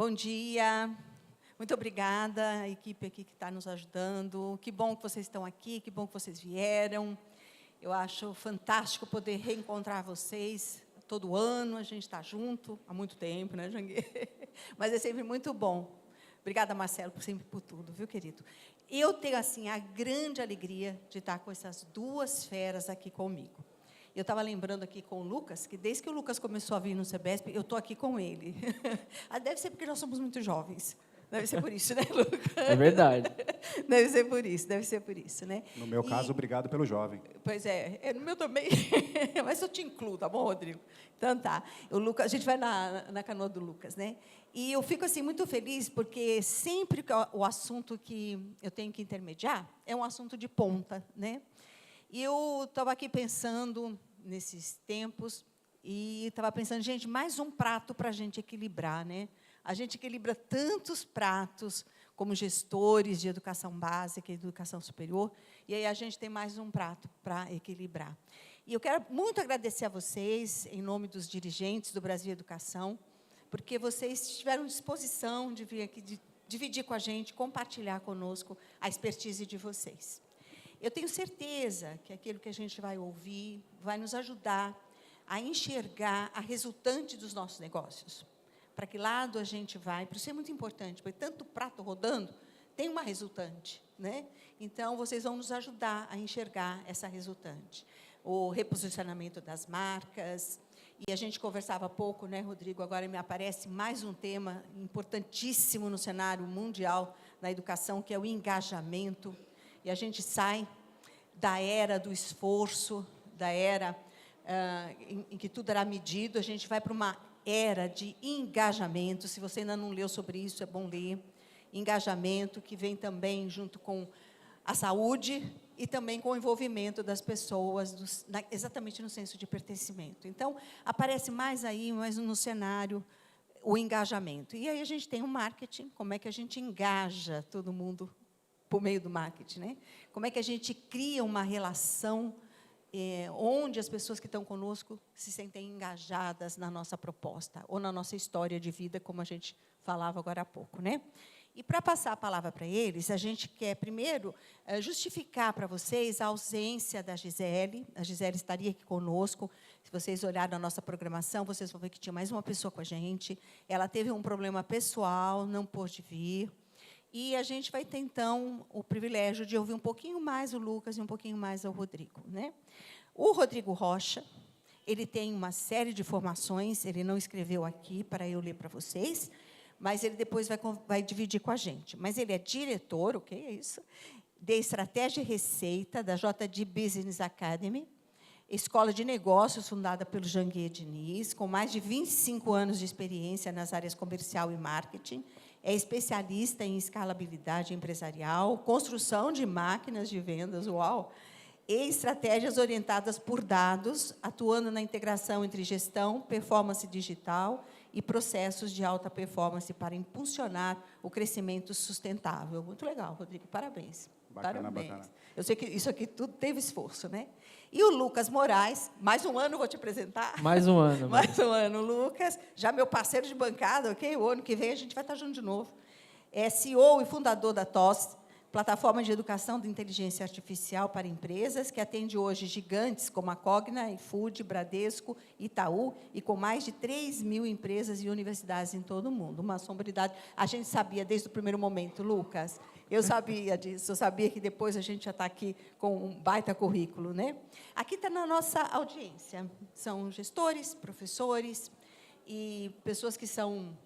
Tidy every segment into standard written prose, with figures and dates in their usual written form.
Bom dia. Muito obrigada, a equipe aqui que está nos ajudando. Que bom que vocês estão aqui, que bom que vocês vieram. Eu acho fantástico poder reencontrar vocês. Todo ano a gente está junto, há muito tempo, né, Janguê? Mas é sempre muito bom. Obrigada, Marcelo, sempre por tudo, viu, querido? Eu tenho, assim, a grande alegria de estar com essas duas feras aqui comigo. Eu estava lembrando aqui com o Lucas, que desde que o Lucas começou a vir no CEBESP, eu estou aqui com ele. Deve ser porque nós somos muito jovens. Deve ser por isso, né, Lucas? É verdade. Deve ser por isso, né? No meu caso, obrigado pelo jovem. Pois é, no meu também. Mas eu te incluo, tá bom, Rodrigo? Então tá. O Lucas, a gente vai na canoa do Lucas, né? E eu fico assim muito feliz porque sempre que o assunto que eu tenho que intermediar é um assunto de ponta, né? E eu estava aqui pensando nesses tempos e estava pensando, gente, mais um prato para a gente equilibrar, né? A gente equilibra tantos pratos como gestores de educação básica e educação superior, e aí a gente tem mais um prato para equilibrar. E eu quero muito agradecer a vocês, em nome dos dirigentes do Brasil Educação, porque vocês tiveram disposição de vir aqui, de dividir com a gente, compartilhar conosco a expertise de vocês. Eu tenho certeza que aquilo que a gente vai ouvir vai nos ajudar a enxergar a resultante dos nossos negócios. Para que lado a gente vai, por isso é muito importante, porque tanto prato rodando, tem uma resultante, né? Então, vocês vão nos ajudar a enxergar essa resultante. O reposicionamento das marcas, e a gente conversava há pouco, né, Rodrigo, agora me aparece mais um tema importantíssimo no cenário mundial da educação, que é o engajamento, e a gente sai da era do esforço, da era em que tudo era medido, a gente vai para uma era de engajamento. Se você ainda não leu sobre isso, é bom ler. Engajamento, que vem também junto com a saúde e também com o envolvimento das pessoas, exatamente no senso de pertencimento. Então, aparece mais aí, mais no cenário, o engajamento. E aí a gente tem o marketing, como é que a gente engaja todo mundo por meio do marketing, né? Como é que a gente cria uma relação onde as pessoas que estão conosco se sentem engajadas na nossa proposta, ou na nossa história de vida, como a gente falava agora há pouco, né? E, para passar a palavra para eles, a gente quer, primeiro, justificar para vocês a ausência da Gisele. A Gisele estaria aqui conosco. Se vocês olharem a nossa programação, vocês vão ver que tinha mais uma pessoa com a gente. Ela teve um problema pessoal, não pôde vir. E a gente vai ter, então, o privilégio de ouvir um pouquinho mais o Lucas e um pouquinho mais o Rodrigo, né? O Rodrigo Rocha, ele tem uma série de formações, ele não escreveu aqui para eu ler para vocês, mas ele depois vai dividir com a gente. Mas ele é diretor, o que é isso? De Estratégia e Receita, da JD Business Academy, escola de negócios fundada pelo Janguê Diniz, com mais de 25 anos de experiência nas áreas comercial e marketing, é especialista em escalabilidade empresarial, construção de máquinas de vendas, uau, e estratégias orientadas por dados, atuando na integração entre gestão, performance digital e processos de alta performance para impulsionar o crescimento sustentável. Muito legal, Rodrigo, parabéns. Bacana, parabéns. bacana. Eu sei que isso aqui tudo teve esforço, né? E o Lucas Moraes, mais um ano vou te apresentar. Mais um ano. Mais um ano, Lucas, já meu parceiro de bancada, ok? O ano que vem a gente vai estar junto de novo. É CEO e fundador da TOS, plataforma de educação de inteligência artificial para empresas, que atende hoje gigantes como a Cogna, iFood, Bradesco, Itaú, e com mais de 3.000 empresas e universidades em todo o mundo. Uma sombridade. A gente sabia desde o primeiro momento, Lucas. Eu sabia disso, eu sabia que depois a gente já está aqui com um baita currículo, né? Aqui está na nossa audiência. São gestores, professores e pessoas que são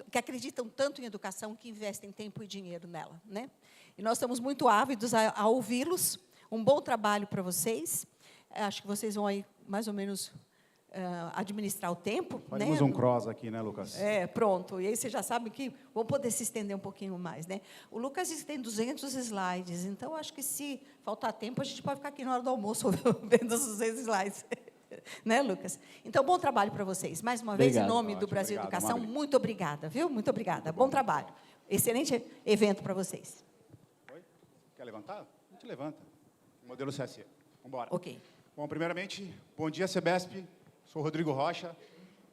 que acreditam tanto em educação que investem tempo e dinheiro nela, né? E nós estamos muito ávidos a ouvi-los. Um bom trabalho para vocês. Acho que vocês vão aí mais ou menos administrar o tempo. Faremos, né, um cross aqui, né, Lucas? Pronto. E aí vocês já sabem que vão poder se estender um pouquinho mais, né? O Lucas tem 200 slides, então acho que se faltar tempo, a gente pode ficar aqui na hora do almoço vendo os 200 slides. Né, Lucas? Então, bom trabalho para vocês. Mais uma vez, em nome do Brasil Educação, muito obrigada, viu? Muito obrigada. Bom trabalho. Excelente evento para vocês. Oi? Quer levantar? A gente levanta. Modelo CSE. Vamos embora. Ok. Bom, primeiramente, bom dia, CEBESP. Sou o Rodrigo Rocha.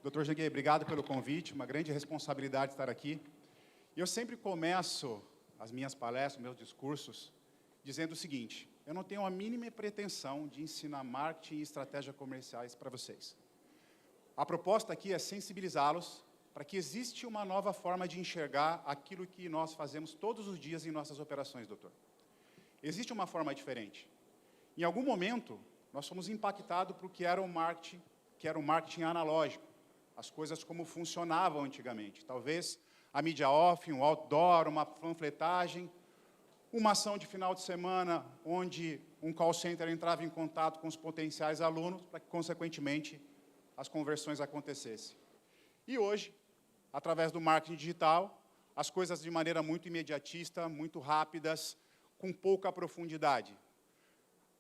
Dr. Janguei, obrigado pelo convite, uma grande responsabilidade estar aqui. E eu sempre começo as minhas palestras, meus discursos, dizendo o seguinte: eu não tenho a mínima pretensão de ensinar marketing e estratégia comerciais para vocês. A proposta aqui é sensibilizá-los para que existe uma nova forma de enxergar aquilo que nós fazemos todos os dias em nossas operações, doutor. Existe uma forma diferente. Em algum momento, nós fomos impactados por que era o marketing analógico, as coisas como funcionavam antigamente. Talvez a mídia off, um outdoor, uma panfletagem, uma ação de final de semana onde um call center entrava em contato com os potenciais alunos para que, consequentemente, as conversões acontecessem. E hoje, através do marketing digital, as coisas de maneira muito imediatista, muito rápidas, com pouca profundidade.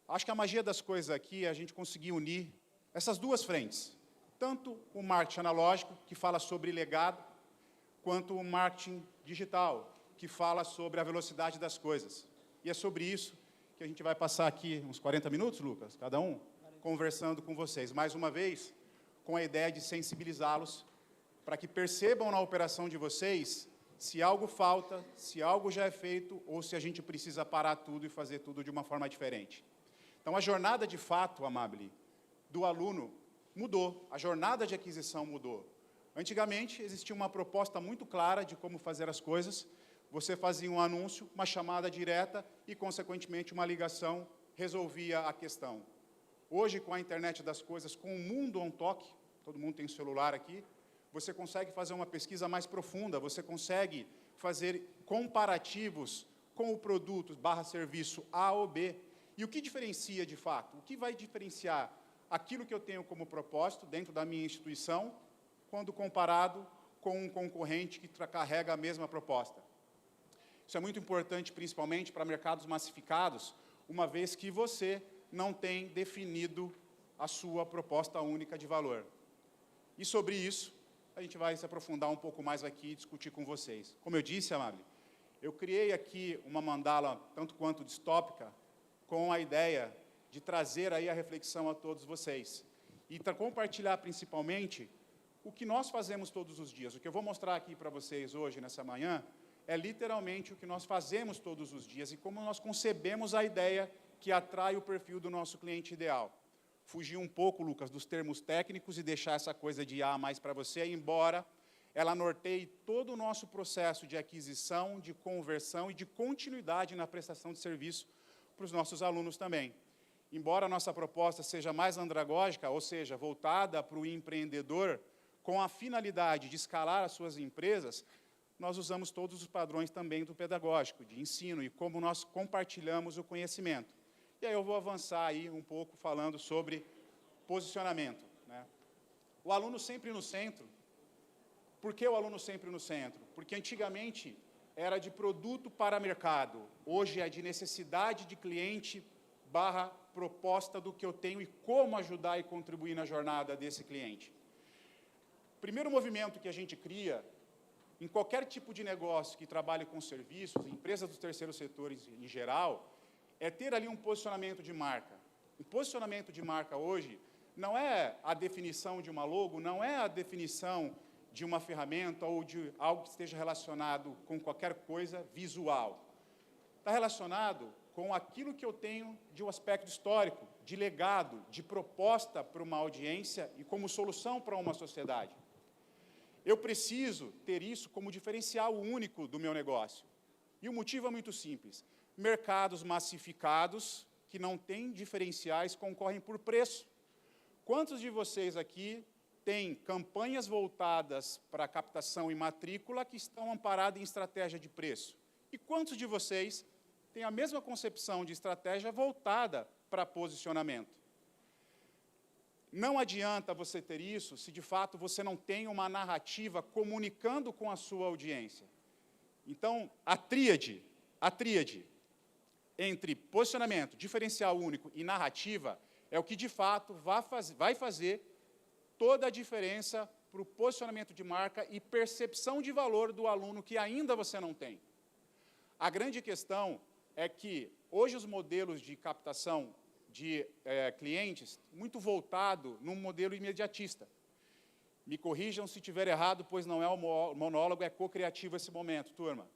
Acho que a magia das coisas aqui é a gente conseguir unir essas duas frentes. Tanto o marketing analógico, que fala sobre legado, quanto o marketing digital, que fala sobre a velocidade das coisas. E é sobre isso que a gente vai passar aqui uns 40 minutos, Lucas, cada um, conversando com vocês. Mais uma vez, com a ideia de sensibilizá-los para que percebam na operação de vocês se algo falta, se algo já é feito, ou se a gente precisa parar tudo e fazer tudo de uma forma diferente. Então, a jornada de fato, Amabile, do aluno mudou, a jornada de aquisição mudou. Antigamente, existia uma proposta muito clara de como fazer as coisas. Você fazia um anúncio, uma chamada direta e, consequentemente, uma ligação resolvia a questão. Hoje, com a internet das coisas, com o mundo on toque, todo mundo tem celular aqui, você consegue fazer uma pesquisa mais profunda, você consegue fazer comparativos com o produto / serviço A ou B. E o que diferencia, de fato? O que vai diferenciar aquilo que eu tenho como propósito dentro da minha instituição, quando comparado com um concorrente que carrega a mesma proposta? Isso é muito importante, principalmente para mercados massificados, uma vez que você não tem definido a sua proposta única de valor. E sobre isso, a gente vai se aprofundar um pouco mais aqui e discutir com vocês. Como eu disse, Amabile, eu criei aqui uma mandala, tanto quanto distópica, com a ideia de trazer aí a reflexão a todos vocês. E compartilhar, principalmente, o que nós fazemos todos os dias. O que eu vou mostrar aqui para vocês hoje, nessa manhã, é literalmente o que nós fazemos todos os dias e como nós concebemos a ideia que atrai o perfil do nosso cliente ideal. Fugir um pouco, Lucas, dos termos técnicos e deixar essa coisa de A mais para você, embora ela norteie todo o nosso processo de aquisição, de conversão e de continuidade na prestação de serviço para os nossos alunos também. Embora a nossa proposta seja mais andragógica, ou seja, voltada para o empreendedor, com a finalidade de escalar as suas empresas, nós usamos todos os padrões também do pedagógico, de ensino, e como nós compartilhamos o conhecimento. E aí eu vou avançar aí um pouco falando sobre posicionamento, né? O aluno sempre no centro. Por que o aluno sempre no centro? Porque antigamente era de produto para mercado, hoje é de necessidade de cliente / proposta do que eu tenho e como ajudar e contribuir na jornada desse cliente. O primeiro movimento que a gente cria, em qualquer tipo de negócio que trabalhe com serviços, empresas dos terceiros setores em geral, é ter ali um posicionamento de marca. O posicionamento de marca hoje não é a definição de uma logo, não é a definição de uma ferramenta ou de algo que esteja relacionado com qualquer coisa visual. Está relacionado com aquilo que eu tenho de um aspecto histórico, de legado, de proposta para uma audiência e como solução para uma sociedade. Eu preciso ter isso como diferencial único do meu negócio. E o motivo é muito simples. Mercados massificados, que não têm diferenciais, concorrem por preço. Quantos de vocês aqui têm campanhas voltadas para captação e matrícula que estão amparadas em estratégia de preço? E quantos de vocês têm a mesma concepção de estratégia voltada para posicionamento? Não adianta você ter isso se, de fato, você não tem uma narrativa comunicando com a sua audiência. Então, a tríade entre posicionamento, diferencial único e narrativa é o que, de fato, vai fazer toda a diferença para o posicionamento de marca e percepção de valor do aluno que ainda você não tem. A grande questão é que, hoje, os modelos de captação de clientes, muito voltado num modelo imediatista. Me corrijam se estiver errado, pois não é um monólogo, é co-criativo esse momento, turma.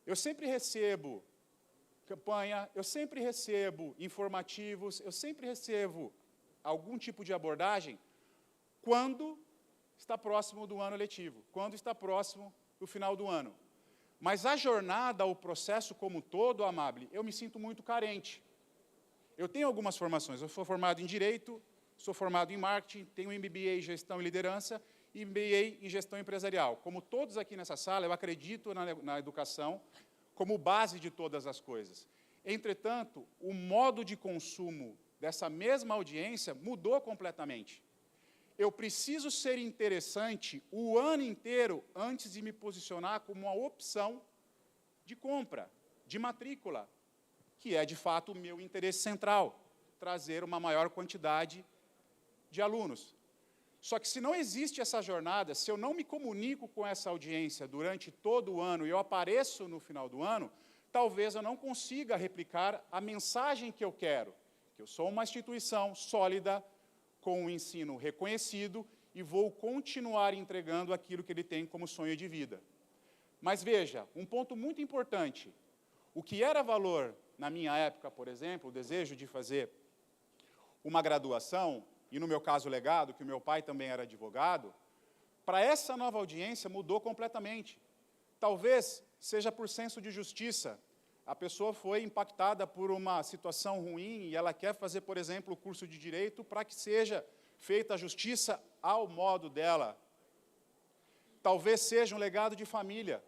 Eu sempre recebo campanha, eu sempre recebo informativos, eu sempre recebo algum tipo de abordagem quando está próximo do ano letivo, quando está próximo do final do ano. Mas a jornada, o processo como um todo, Amable, eu me sinto muito carente. Eu tenho algumas formações, eu sou formado em Direito, sou formado em Marketing, tenho MBA em Gestão e Liderança e MBA em Gestão Empresarial. Como todos aqui nessa sala, eu acredito na educação como base de todas as coisas. Entretanto, o modo de consumo dessa mesma audiência mudou completamente. Eu preciso ser interessante o ano inteiro antes de me posicionar como uma opção de compra, de matrícula, que é, de fato, o meu interesse central, trazer uma maior quantidade de alunos. Só que se não existe essa jornada, se eu não me comunico com essa audiência durante todo o ano e eu apareço no final do ano, talvez eu não consiga replicar a mensagem que eu quero, que eu sou uma instituição sólida, com um ensino reconhecido e vou continuar entregando aquilo que ele tem como sonho de vida. Mas veja, um ponto muito importante, o que era valor na minha época, por exemplo, o desejo de fazer uma graduação, e no meu caso legado, que o meu pai também era advogado, para essa nova audiência mudou completamente. Talvez seja por senso de justiça. A pessoa foi impactada por uma situação ruim e ela quer fazer, por exemplo, o curso de Direito para que seja feita a justiça ao modo dela. Talvez seja um legado de família.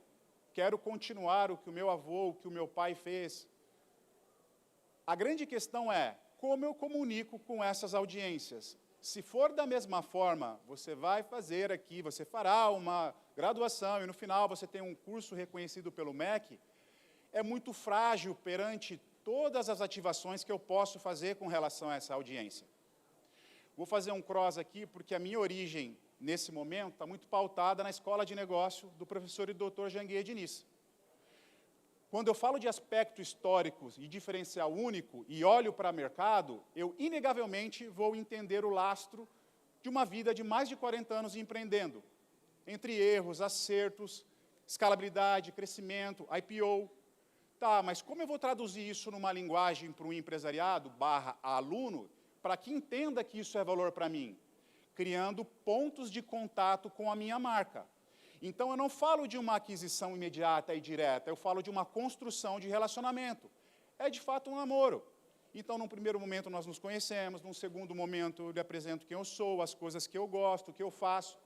Quero continuar o que o meu avô, o que o meu pai fez. A grande questão é, como eu comunico com essas audiências? Se for da mesma forma, você vai fazer aqui, você fará uma graduação e no final você tem um curso reconhecido pelo MEC, é muito frágil perante todas as ativações que eu posso fazer com relação a essa audiência. Vou fazer um cross aqui, porque a minha origem, nesse momento, está muito pautada na Escola de Negócio do professor e doutor Janguier Diniz. Quando eu falo de aspecto histórico e diferencial único e olho para o mercado, eu inegavelmente vou entender o lastro de uma vida de mais de 40 anos empreendendo, entre erros, acertos, escalabilidade, crescimento, IPO. Tá, mas como eu vou traduzir isso numa linguagem para um empresariado / aluno, para que entenda que isso é valor para mim? Criando pontos de contato com a minha marca. Então, eu não falo de uma aquisição imediata e direta, eu falo de uma construção de relacionamento. É, de fato, um namoro. Então, num primeiro momento, nós nos conhecemos, num segundo momento, eu lhe apresento quem eu sou, as coisas que eu gosto, o que eu faço.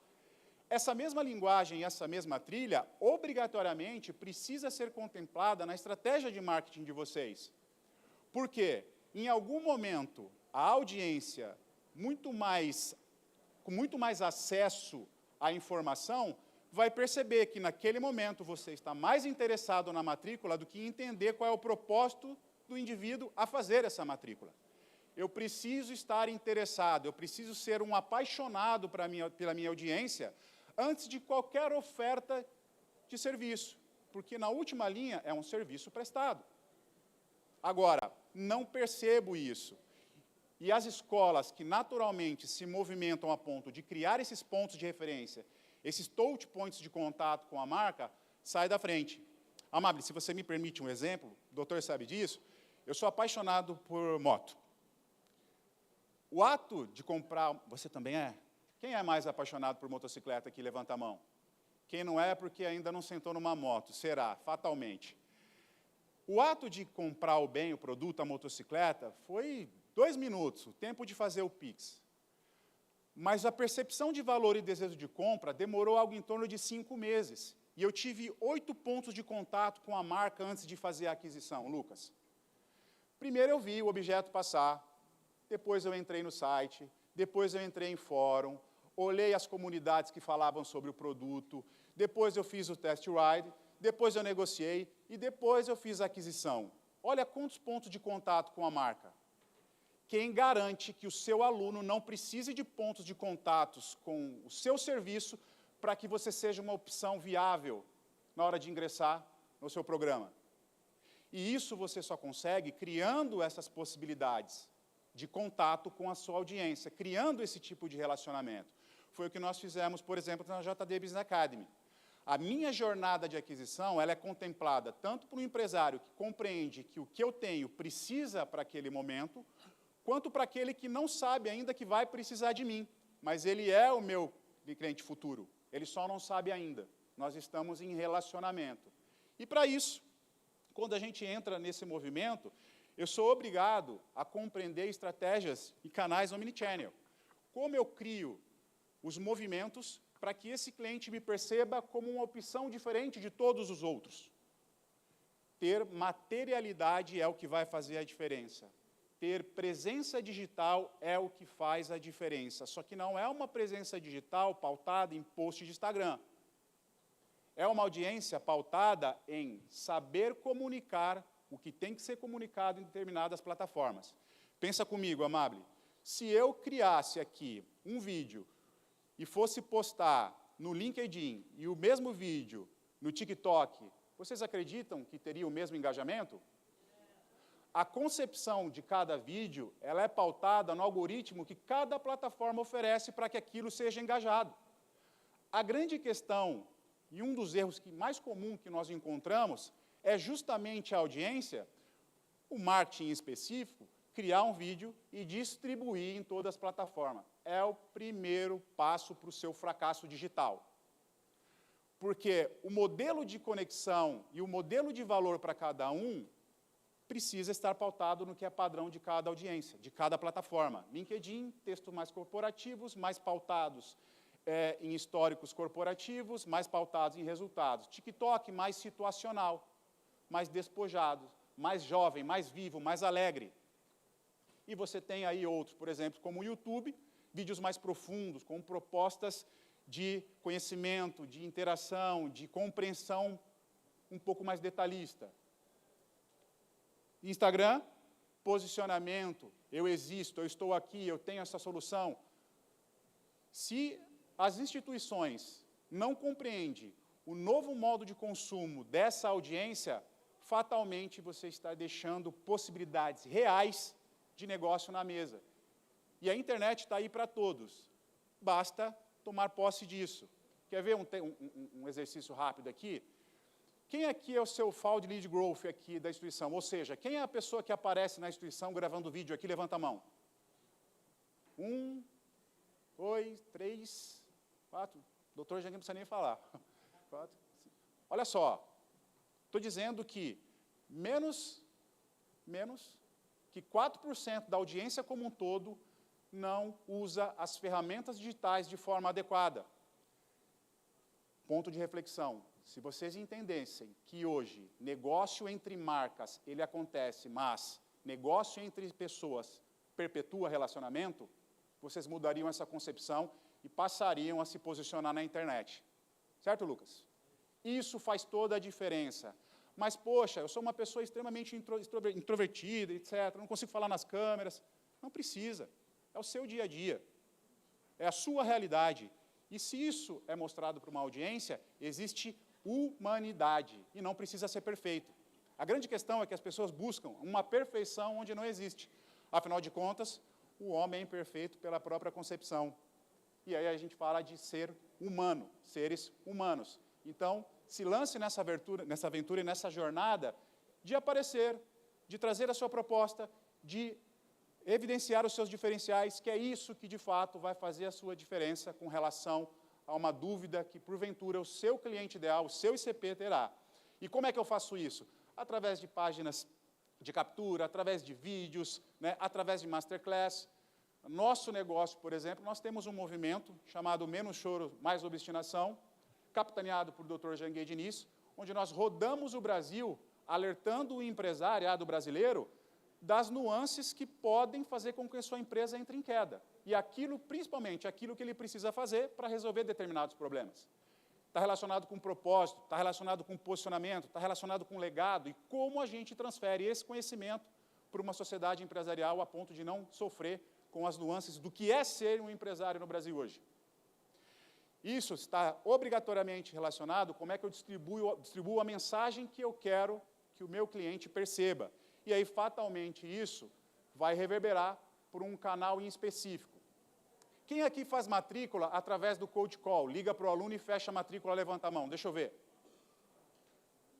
Essa mesma linguagem, essa mesma trilha, obrigatoriamente, precisa ser contemplada na estratégia de marketing de vocês. Por quê? Em algum momento, a audiência, com muito mais acesso à informação, vai perceber que, naquele momento, você está mais interessado na matrícula do que em entender qual é o propósito do indivíduo a fazer essa matrícula. Eu preciso estar interessado, eu preciso ser um apaixonado pela minha audiência antes de qualquer oferta de serviço, porque, na última linha, é um serviço prestado. Agora, não percebo isso. E as escolas que, naturalmente, se movimentam a ponto de criar esses pontos de referência, esses touch points de contato com a marca, sai da frente. Amable, se você me permite um exemplo, o doutor sabe disso, eu sou apaixonado por moto. O ato de comprar... Você também é? Quem é mais apaixonado por motocicleta aqui? Levanta a mão. Quem não é, porque ainda não sentou numa moto. Será, fatalmente. O ato de comprar o bem, o produto, a motocicleta, foi 2 minutos, o tempo de fazer o Pix. Mas a percepção de valor e desejo de compra demorou algo em torno de 5 meses. E eu tive 8 pontos de contato com a marca antes de fazer a aquisição, Lucas. Primeiro eu vi o objeto passar, depois eu entrei no site, depois eu entrei em fórum, olhei as comunidades que falavam sobre o produto, depois eu fiz o test ride, depois eu negociei e depois eu fiz a aquisição. Olha quantos pontos de contato com a marca. Quem garante que o seu aluno não precise de pontos de contatos com o seu serviço para que você seja uma opção viável na hora de ingressar no seu programa? E isso você só consegue criando essas possibilidades de contato com a sua audiência, criando esse tipo de relacionamento. Foi o que nós fizemos, por exemplo, na JD Business Academy. A minha jornada de aquisição, ela é contemplada tanto por um empresário que compreende que o que eu tenho precisa para aquele momento, quanto para aquele que não sabe ainda que vai precisar de mim, mas ele é o meu cliente futuro, ele só não sabe ainda. Nós estamos em relacionamento. E para isso, quando a gente entra nesse movimento, eu sou obrigado a compreender estratégias e canais omnichannel. Como eu crio os movimentos para que esse cliente me perceba como uma opção diferente de todos os outros. Ter materialidade é o que vai fazer a diferença. Ter presença digital é o que faz a diferença. Só que não é uma presença digital pautada em post de Instagram. É uma audiência pautada em saber comunicar o que tem que ser comunicado em determinadas plataformas. Pensa comigo, Amable. Se eu criasse aqui um vídeo e fosse postar no LinkedIn e o mesmo vídeo no TikTok, vocês acreditam que teria o mesmo engajamento? A concepção de cada vídeo, ela é pautada no algoritmo que cada plataforma oferece para que aquilo seja engajado. A grande questão, e um dos erros mais comuns que nós encontramos, é justamente a audiência, o marketing específico, criar um vídeo e distribuir em todas as plataformas. É o primeiro passo para o seu fracasso digital. Porque o modelo de conexão e o modelo de valor para cada um precisa estar pautado no que é padrão de cada audiência, de cada plataforma. LinkedIn, textos mais corporativos, mais pautados em históricos corporativos, mais pautados em resultados. TikTok, mais situacional, mais despojado, mais jovem, mais vivo, mais alegre. E você tem aí outros, por exemplo, como o YouTube, vídeos mais profundos, com propostas de conhecimento, de interação, de compreensão um pouco mais detalhista. Instagram, posicionamento, eu existo, eu estou aqui, eu tenho essa solução. Se as instituições não compreendem o novo modo de consumo dessa audiência, fatalmente você está deixando possibilidades reais de negócio na mesa. E a internet está aí para todos. Basta tomar posse disso. Quer ver um exercício rápido aqui? Quem aqui é o seu fall de lead growth aqui da instituição? Ou seja, quem é a pessoa que aparece na instituição gravando vídeo aqui? Levanta a mão. 1, 2, 3, 4. Doutor já não precisa nem falar. 4, 5. Olha só. Estou dizendo que menos que 4% da audiência como um todo não usa as ferramentas digitais de forma adequada. Ponto de reflexão. Se vocês entendessem que hoje negócio entre marcas, ele acontece, mas negócio entre pessoas perpetua relacionamento, vocês mudariam essa concepção e passariam a se posicionar na internet. Certo, Lucas? Isso faz toda a diferença. Mas, poxa, eu sou uma pessoa extremamente introvertida, etc., não consigo falar nas câmeras. Não precisa. É o seu dia a dia. É a sua realidade. E se isso é mostrado para uma audiência, existe humanidade e não precisa ser perfeito. A grande questão é que as pessoas buscam uma perfeição onde não existe. Afinal de contas, o homem é imperfeito pela própria concepção. E aí a gente fala de ser humano, seres humanos. Então, se lance nessa aventura e nessa jornada de aparecer, de trazer a sua proposta, de evidenciar os seus diferenciais, que é isso que, de fato, vai fazer a sua diferença com relação a uma dúvida que, porventura, o seu cliente ideal, o seu ICP terá. E como é que eu faço isso? Através de páginas de captura, através de vídeos, né, através de masterclass. Nosso negócio, por exemplo, nós temos um movimento chamado Menos Choro, Mais Obstinação, capitaneado por Dr. Janguei Diniz, onde nós rodamos o Brasil, alertando o empresariado brasileiro das nuances que podem fazer com que a sua empresa entre em queda. E aquilo, principalmente, aquilo que ele precisa fazer para resolver determinados problemas. Está relacionado com propósito, está relacionado com posicionamento, está relacionado com legado e como a gente transfere esse conhecimento para uma sociedade empresarial a ponto de não sofrer com as nuances do que é ser um empresário no Brasil hoje. Isso está obrigatoriamente relacionado com como é que eu distribuo a mensagem que eu quero que o meu cliente perceba. E aí, fatalmente, isso vai reverberar por um canal em específico. Quem aqui faz matrícula através do cold call? Liga para o aluno e fecha a matrícula, levanta a mão. Deixa eu ver.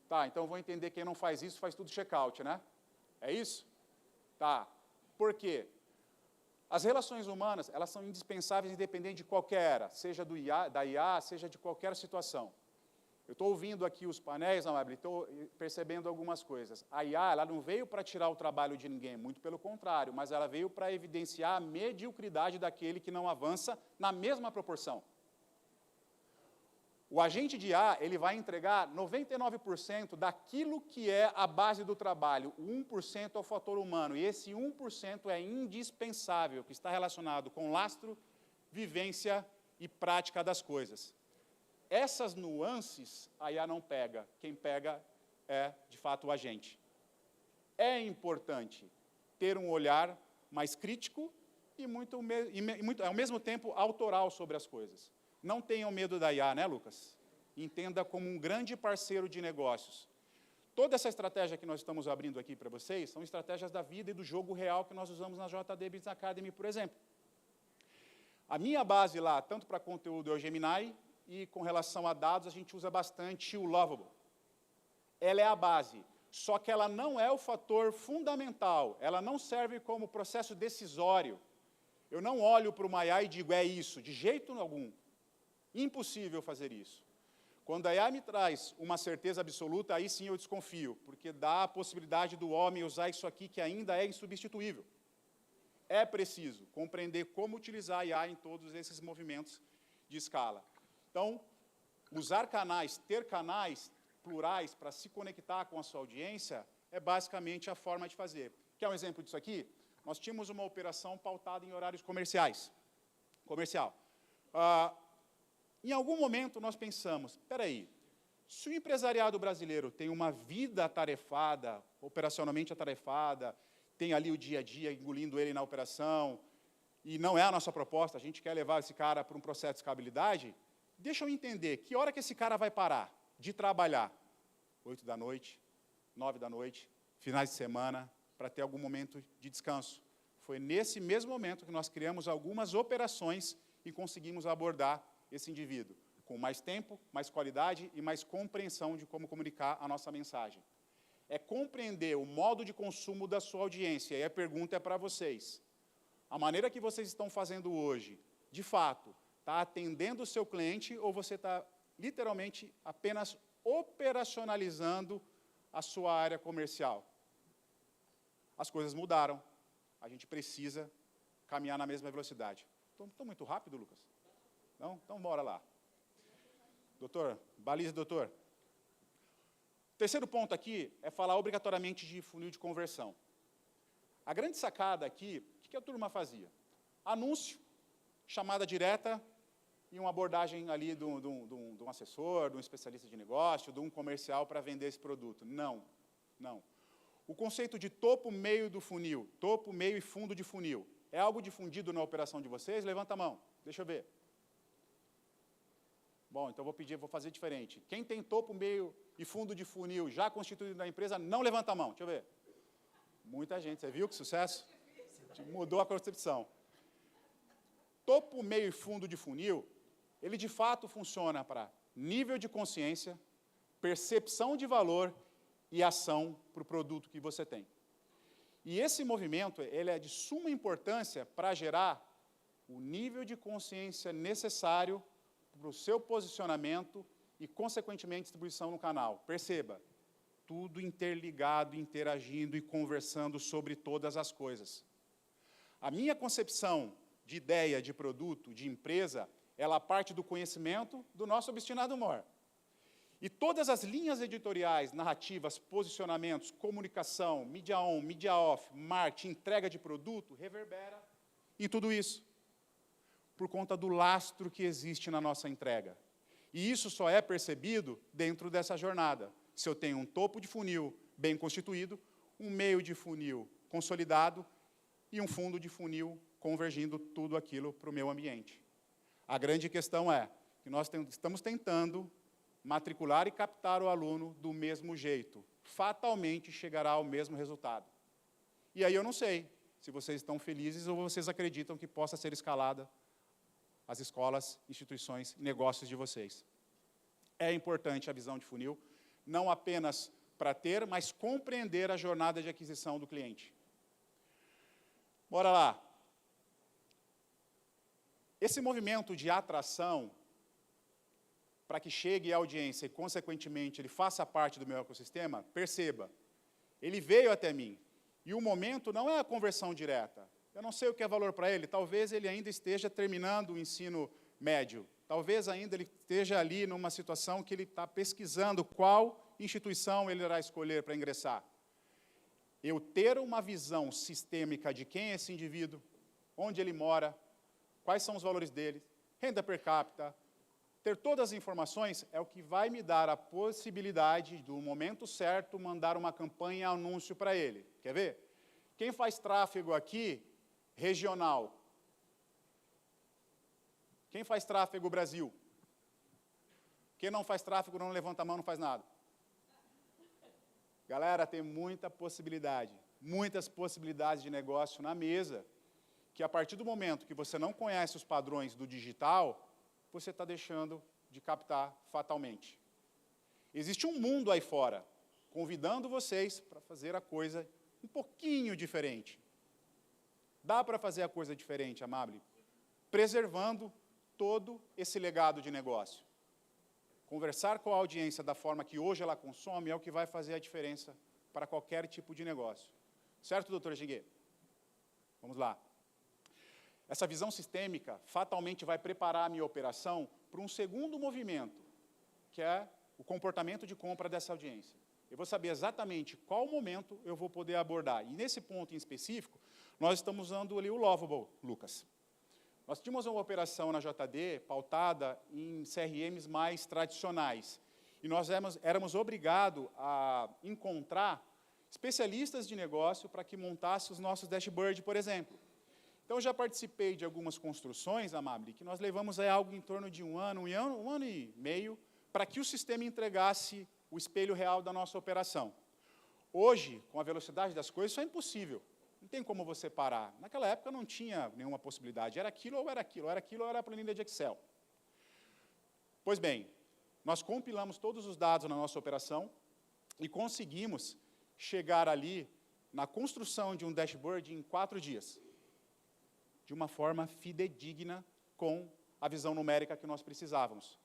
Tá, então eu vou entender quem não faz isso, faz tudo check-out, né? É isso? Tá. Por quê? As relações humanas, elas são indispensáveis independente de qualquer era, seja da IA, seja de qualquer situação. Eu estou ouvindo aqui os painéis, Amable, estou percebendo algumas coisas. A IA, ela não veio para tirar o trabalho de ninguém, muito pelo contrário, mas ela veio para evidenciar a mediocridade daquele que não avança na mesma proporção. O agente de IA, ele vai entregar 99% daquilo que é a base do trabalho, o 1% é o fator humano, e esse 1% é indispensável, que está relacionado com lastro, vivência e prática das coisas. Essas nuances a IA não pega, quem pega é, de fato, o agente. É importante ter um olhar mais crítico e ao mesmo tempo, autoral sobre as coisas. Não tenham medo da IA, né, Lucas? Entenda como um grande parceiro de negócios. Toda essa estratégia que nós estamos abrindo aqui para vocês são estratégias da vida e do jogo real que nós usamos na JD Business Academy, por exemplo. A minha base lá, tanto para conteúdo, é o Gemini, e com relação a dados, a gente usa bastante o Lovable. Ela é a base, só que ela não é o fator fundamental, ela não serve como processo decisório. Eu não olho para uma IA e digo, é isso, de jeito algum. Impossível fazer isso. Quando a IA me traz uma certeza absoluta, aí sim eu desconfio, porque dá a possibilidade do homem usar isso aqui que ainda é insubstituível. É preciso compreender como utilizar a IA em todos esses movimentos de escala. Então, usar canais, ter canais plurais para se conectar com a sua audiência é basicamente a forma de fazer. Quer um exemplo disso aqui? Nós tínhamos uma operação pautada em horários comercial. Em algum momento nós pensamos, espera aí, se o empresariado brasileiro tem uma vida atarefada, operacionalmente atarefada, tem ali o dia a dia engolindo ele na operação, e não é a nossa proposta, a gente quer levar esse cara para um processo de escalabilidade, deixa eu entender, que hora que esse cara vai parar de trabalhar? 8 da noite, 9 da noite, finais de semana, para ter algum momento de descanso. Foi nesse mesmo momento que nós criamos algumas operações e conseguimos abordar esse indivíduo, com mais tempo, mais qualidade e mais compreensão de como comunicar a nossa mensagem. É compreender o modo de consumo da sua audiência, e a pergunta é para vocês. A maneira que vocês estão fazendo hoje, de fato, está atendendo o seu cliente ou você está, literalmente, apenas operacionalizando a sua área comercial? As coisas mudaram. A gente precisa caminhar na mesma velocidade. Estou muito rápido, Lucas? Não? Então, bora lá. Doutor, baliza, doutor. O terceiro ponto aqui é falar obrigatoriamente de funil de conversão. A grande sacada aqui, o que a turma fazia? Anúncio, chamada direta e uma abordagem ali de um assessor, de um especialista de negócio, de um comercial para vender esse produto. Não, não. O conceito de topo, meio do funil, topo, meio e fundo de funil, é algo difundido na operação de vocês? Levanta a mão, deixa eu ver. Bom, então vou fazer diferente. Quem tem topo, meio e fundo de funil já constituído na empresa, não levanta a mão, deixa eu ver. Muita gente, você viu que sucesso? Mudou a concepção. Topo, meio e fundo de funil, ele de fato funciona para nível de consciência, percepção de valor e ação para o produto que você tem. E esse movimento, ele é de suma importância para gerar o nível de consciência necessário para o seu posicionamento e, consequentemente, distribuição no canal. Perceba, tudo interligado, interagindo e conversando sobre todas as coisas. A minha concepção de ideia, de produto, de empresa, ela parte do conhecimento do nosso obstinado mor. E todas as linhas editoriais, narrativas, posicionamentos, comunicação, mídia on, mídia off, marketing, entrega de produto, reverbera em tudo isso, por conta do lastro que existe na nossa entrega. E isso só é percebido dentro dessa jornada. Se eu tenho um topo de funil bem constituído, um meio de funil consolidado e um fundo de funil convergindo tudo aquilo para o meu ambiente. A grande questão é que nós estamos tentando matricular e captar o aluno do mesmo jeito. Fatalmente chegará ao mesmo resultado. E aí eu não sei se vocês estão felizes ou vocês acreditam que possa ser escalada as escolas, instituições, negócios de vocês. É importante a visão de funil, não apenas para ter, mas compreender a jornada de aquisição do cliente. Bora lá. Esse movimento de atração, para que chegue à audiência e, consequentemente, ele faça parte do meu ecossistema, perceba, ele veio até mim. E o momento não é a conversão direta. Eu não sei o que é valor para ele, talvez ele ainda esteja terminando o ensino médio. Talvez ainda ele esteja ali numa situação que ele está pesquisando qual instituição ele irá escolher para ingressar. Eu ter uma visão sistêmica de quem é esse indivíduo, onde ele mora, quais são os valores dele, renda per capita, ter todas as informações é o que vai me dar a possibilidade, do momento certo, mandar uma campanha anúncio para ele. Quer ver? Quem faz tráfego aqui, regional? Quem faz tráfego Brasil? Quem não faz tráfego, não levanta a mão, não faz nada. Galera, tem muitas possibilidades de negócio na mesa, que a partir do momento que você não conhece os padrões do digital, você está deixando de captar fatalmente. Existe um mundo aí fora, convidando vocês para fazer a coisa um pouquinho diferente. Dá para fazer a coisa diferente, Amable, preservando todo esse legado de negócio. Conversar com a audiência da forma que hoje ela consome é o que vai fazer a diferença para qualquer tipo de negócio. Certo, doutora Ginguê? Vamos lá. Essa visão sistêmica fatalmente vai preparar a minha operação para um segundo movimento, que é o comportamento de compra dessa audiência. Eu vou saber exatamente qual momento eu vou poder abordar. E nesse ponto em específico, nós estamos usando ali o Lovable, Lucas. Nós tínhamos uma operação na JD pautada em CRMs mais tradicionais. E nós éramos obrigados a encontrar especialistas de negócio para que montassem os nossos dashboards, por exemplo. Então, eu já participei de algumas construções, Amable, que nós levamos aí algo em torno de um ano e meio, para que o sistema entregasse o espelho real da nossa operação. Hoje, com a velocidade das coisas, isso é impossível. Não tem como você parar. Naquela época não tinha nenhuma possibilidade. Era aquilo ou era aquilo, era aquilo ou era a planilha de Excel. Pois bem, nós compilamos todos os dados na nossa operação e conseguimos chegar ali na construção de um dashboard em 4 dias. De uma forma fidedigna com a visão numérica que nós precisávamos.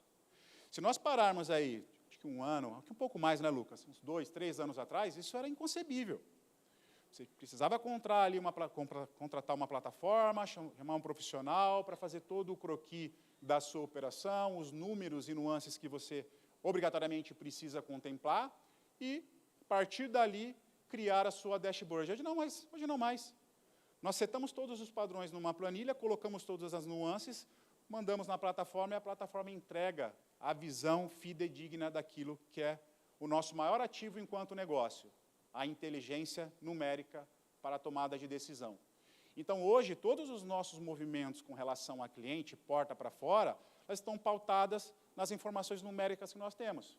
Se nós pararmos aí, acho que um ano, um pouco mais, né, Lucas? Uns 2, 3 anos atrás, isso era inconcebível. Você precisava contratar uma plataforma, chamar um profissional para fazer todo o croquis da sua operação, os números e nuances que você obrigatoriamente precisa contemplar e, a partir dali, criar a sua dashboard. Hoje não mais. Nós setamos todos os padrões numa planilha, colocamos todas as nuances, mandamos na plataforma e a plataforma entrega a visão fidedigna daquilo que é o nosso maior ativo enquanto negócio, a inteligência numérica para a tomada de decisão. Então, hoje, todos os nossos movimentos com relação a cliente, porta para fora, elas estão pautadas nas informações numéricas que nós temos.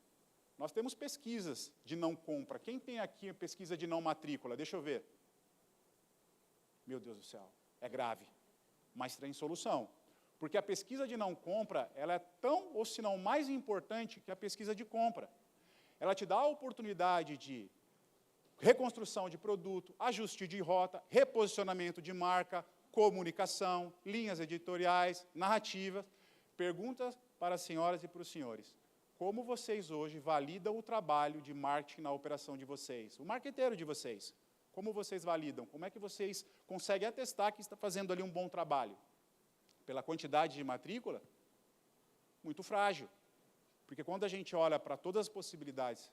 Nós temos pesquisas de não compra. Quem tem aqui pesquisa de não matrícula? Deixa eu ver. Meu Deus do céu, é grave, mas tem solução. Porque a pesquisa de não compra, ela é tão, ou se não mais importante, que a pesquisa de compra. Ela te dá a oportunidade de reconstrução de produto, ajuste de rota, reposicionamento de marca, comunicação, linhas editoriais, narrativas. Perguntas para as senhoras e para os senhores. Como vocês hoje validam o trabalho de marketing na operação de vocês? O marqueteiro de vocês. Como vocês validam? Como é que vocês conseguem atestar que está fazendo ali um bom trabalho? Pela quantidade de matrícula? Muito frágil. Porque quando a gente olha para todas as possibilidades...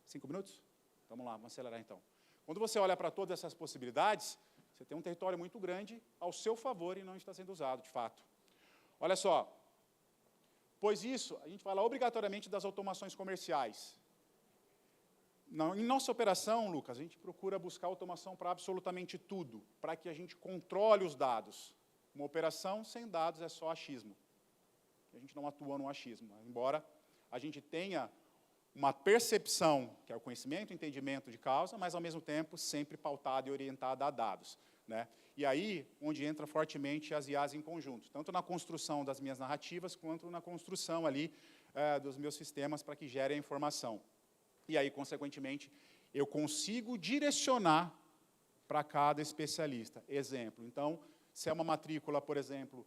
5 minutos? Vamos lá, vamos acelerar então. Quando você olha para todas essas possibilidades, você tem um território muito grande ao seu favor e não está sendo usado, de fato. Olha só. Pois isso, a gente fala obrigatoriamente das automações comerciais. Em nossa operação, Lucas, a gente procura buscar automação para absolutamente tudo, para que a gente controle os dados. Uma operação sem dados é só achismo. A gente não atua no achismo, embora a gente tenha uma percepção, que é o conhecimento, entendimento de causa, mas, ao mesmo tempo, sempre pautada e orientada a dados. né? E aí, onde entra fortemente as IAs em conjunto, tanto na construção das minhas narrativas, quanto na construção ali dos meus sistemas para que gerem a informação. E aí, consequentemente, eu consigo direcionar para cada especialista. Exemplo, então, se é uma matrícula, por exemplo,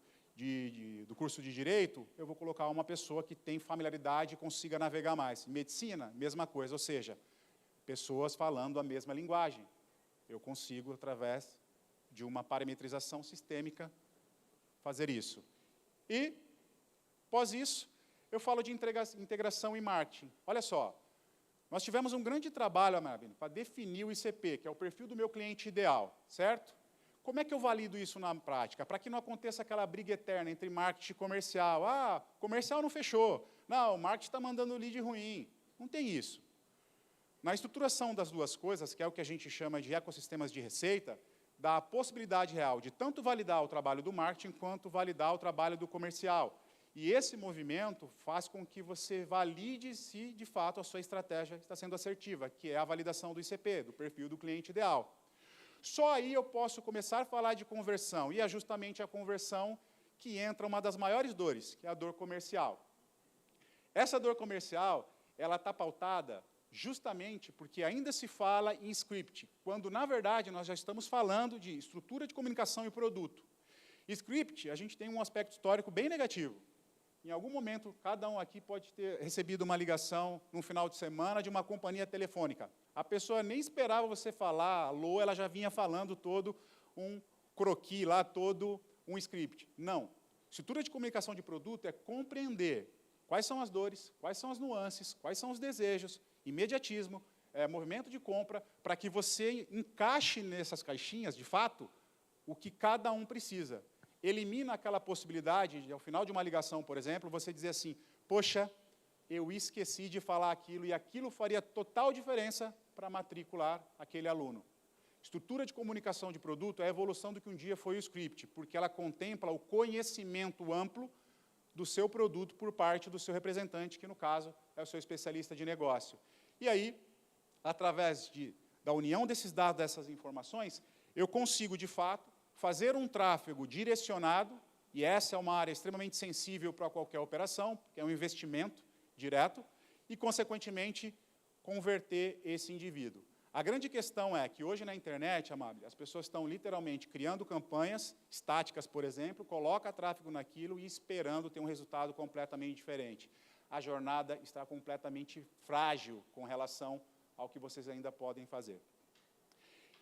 do curso de Direito, eu vou colocar uma pessoa que tem familiaridade e consiga navegar mais. Medicina, mesma coisa, ou seja, pessoas falando a mesma linguagem. Eu consigo, através de uma parametrização sistêmica, fazer isso. E, após isso, eu falo de integração e marketing. Olha só, nós tivemos um grande trabalho, Amabile, para definir o ICP, que é o perfil do meu cliente ideal, certo? Como é que eu valido isso na prática? Para que não aconteça aquela briga eterna entre marketing e comercial. Ah, comercial não fechou. Não, o marketing está mandando lead ruim. Não tem isso. Na estruturação das duas coisas, que é o que a gente chama de ecossistemas de receita, dá a possibilidade real de tanto validar o trabalho do marketing, quanto validar o trabalho do comercial. E esse movimento faz com que você valide se, de fato, a sua estratégia está sendo assertiva, que é a validação do ICP, do perfil do cliente ideal. Só aí eu posso começar a falar de conversão, e é justamente a conversão que entra uma das maiores dores, que é a dor comercial. Essa dor comercial, ela está pautada justamente porque ainda se fala em script, quando, na verdade, nós já estamos falando de estrutura de comunicação e produto. Script, a gente tem um aspecto histórico bem negativo. Em algum momento, cada um aqui pode ter recebido uma ligação no final de semana de uma companhia telefônica. A pessoa nem esperava você falar alô, ela já vinha falando todo um croquis lá, todo um script. Não. Estrutura de comunicação de produto é compreender quais são as dores, quais são as nuances, quais são os desejos, imediatismo, movimento de compra, para que você encaixe nessas caixinhas, de fato, o que cada um precisa. Elimina aquela possibilidade de, ao final de uma ligação, por exemplo, você dizer assim, poxa, eu esqueci de falar aquilo, e aquilo faria total diferença para matricular aquele aluno. Estrutura de comunicação de produto é a evolução do que um dia foi o script, porque ela contempla o conhecimento amplo do seu produto por parte do seu representante, que, no caso, é o seu especialista de negócio. E aí, através da união desses dados, dessas informações, eu consigo, de fato, fazer um tráfego direcionado, e essa é uma área extremamente sensível para qualquer operação, porque é um investimento direto, e, consequentemente, converter esse indivíduo. A grande questão é que hoje na internet, Amabile, as pessoas estão literalmente criando campanhas estáticas, por exemplo, coloca tráfego naquilo e esperando ter um resultado completamente diferente. A jornada está completamente frágil com relação ao que vocês ainda podem fazer.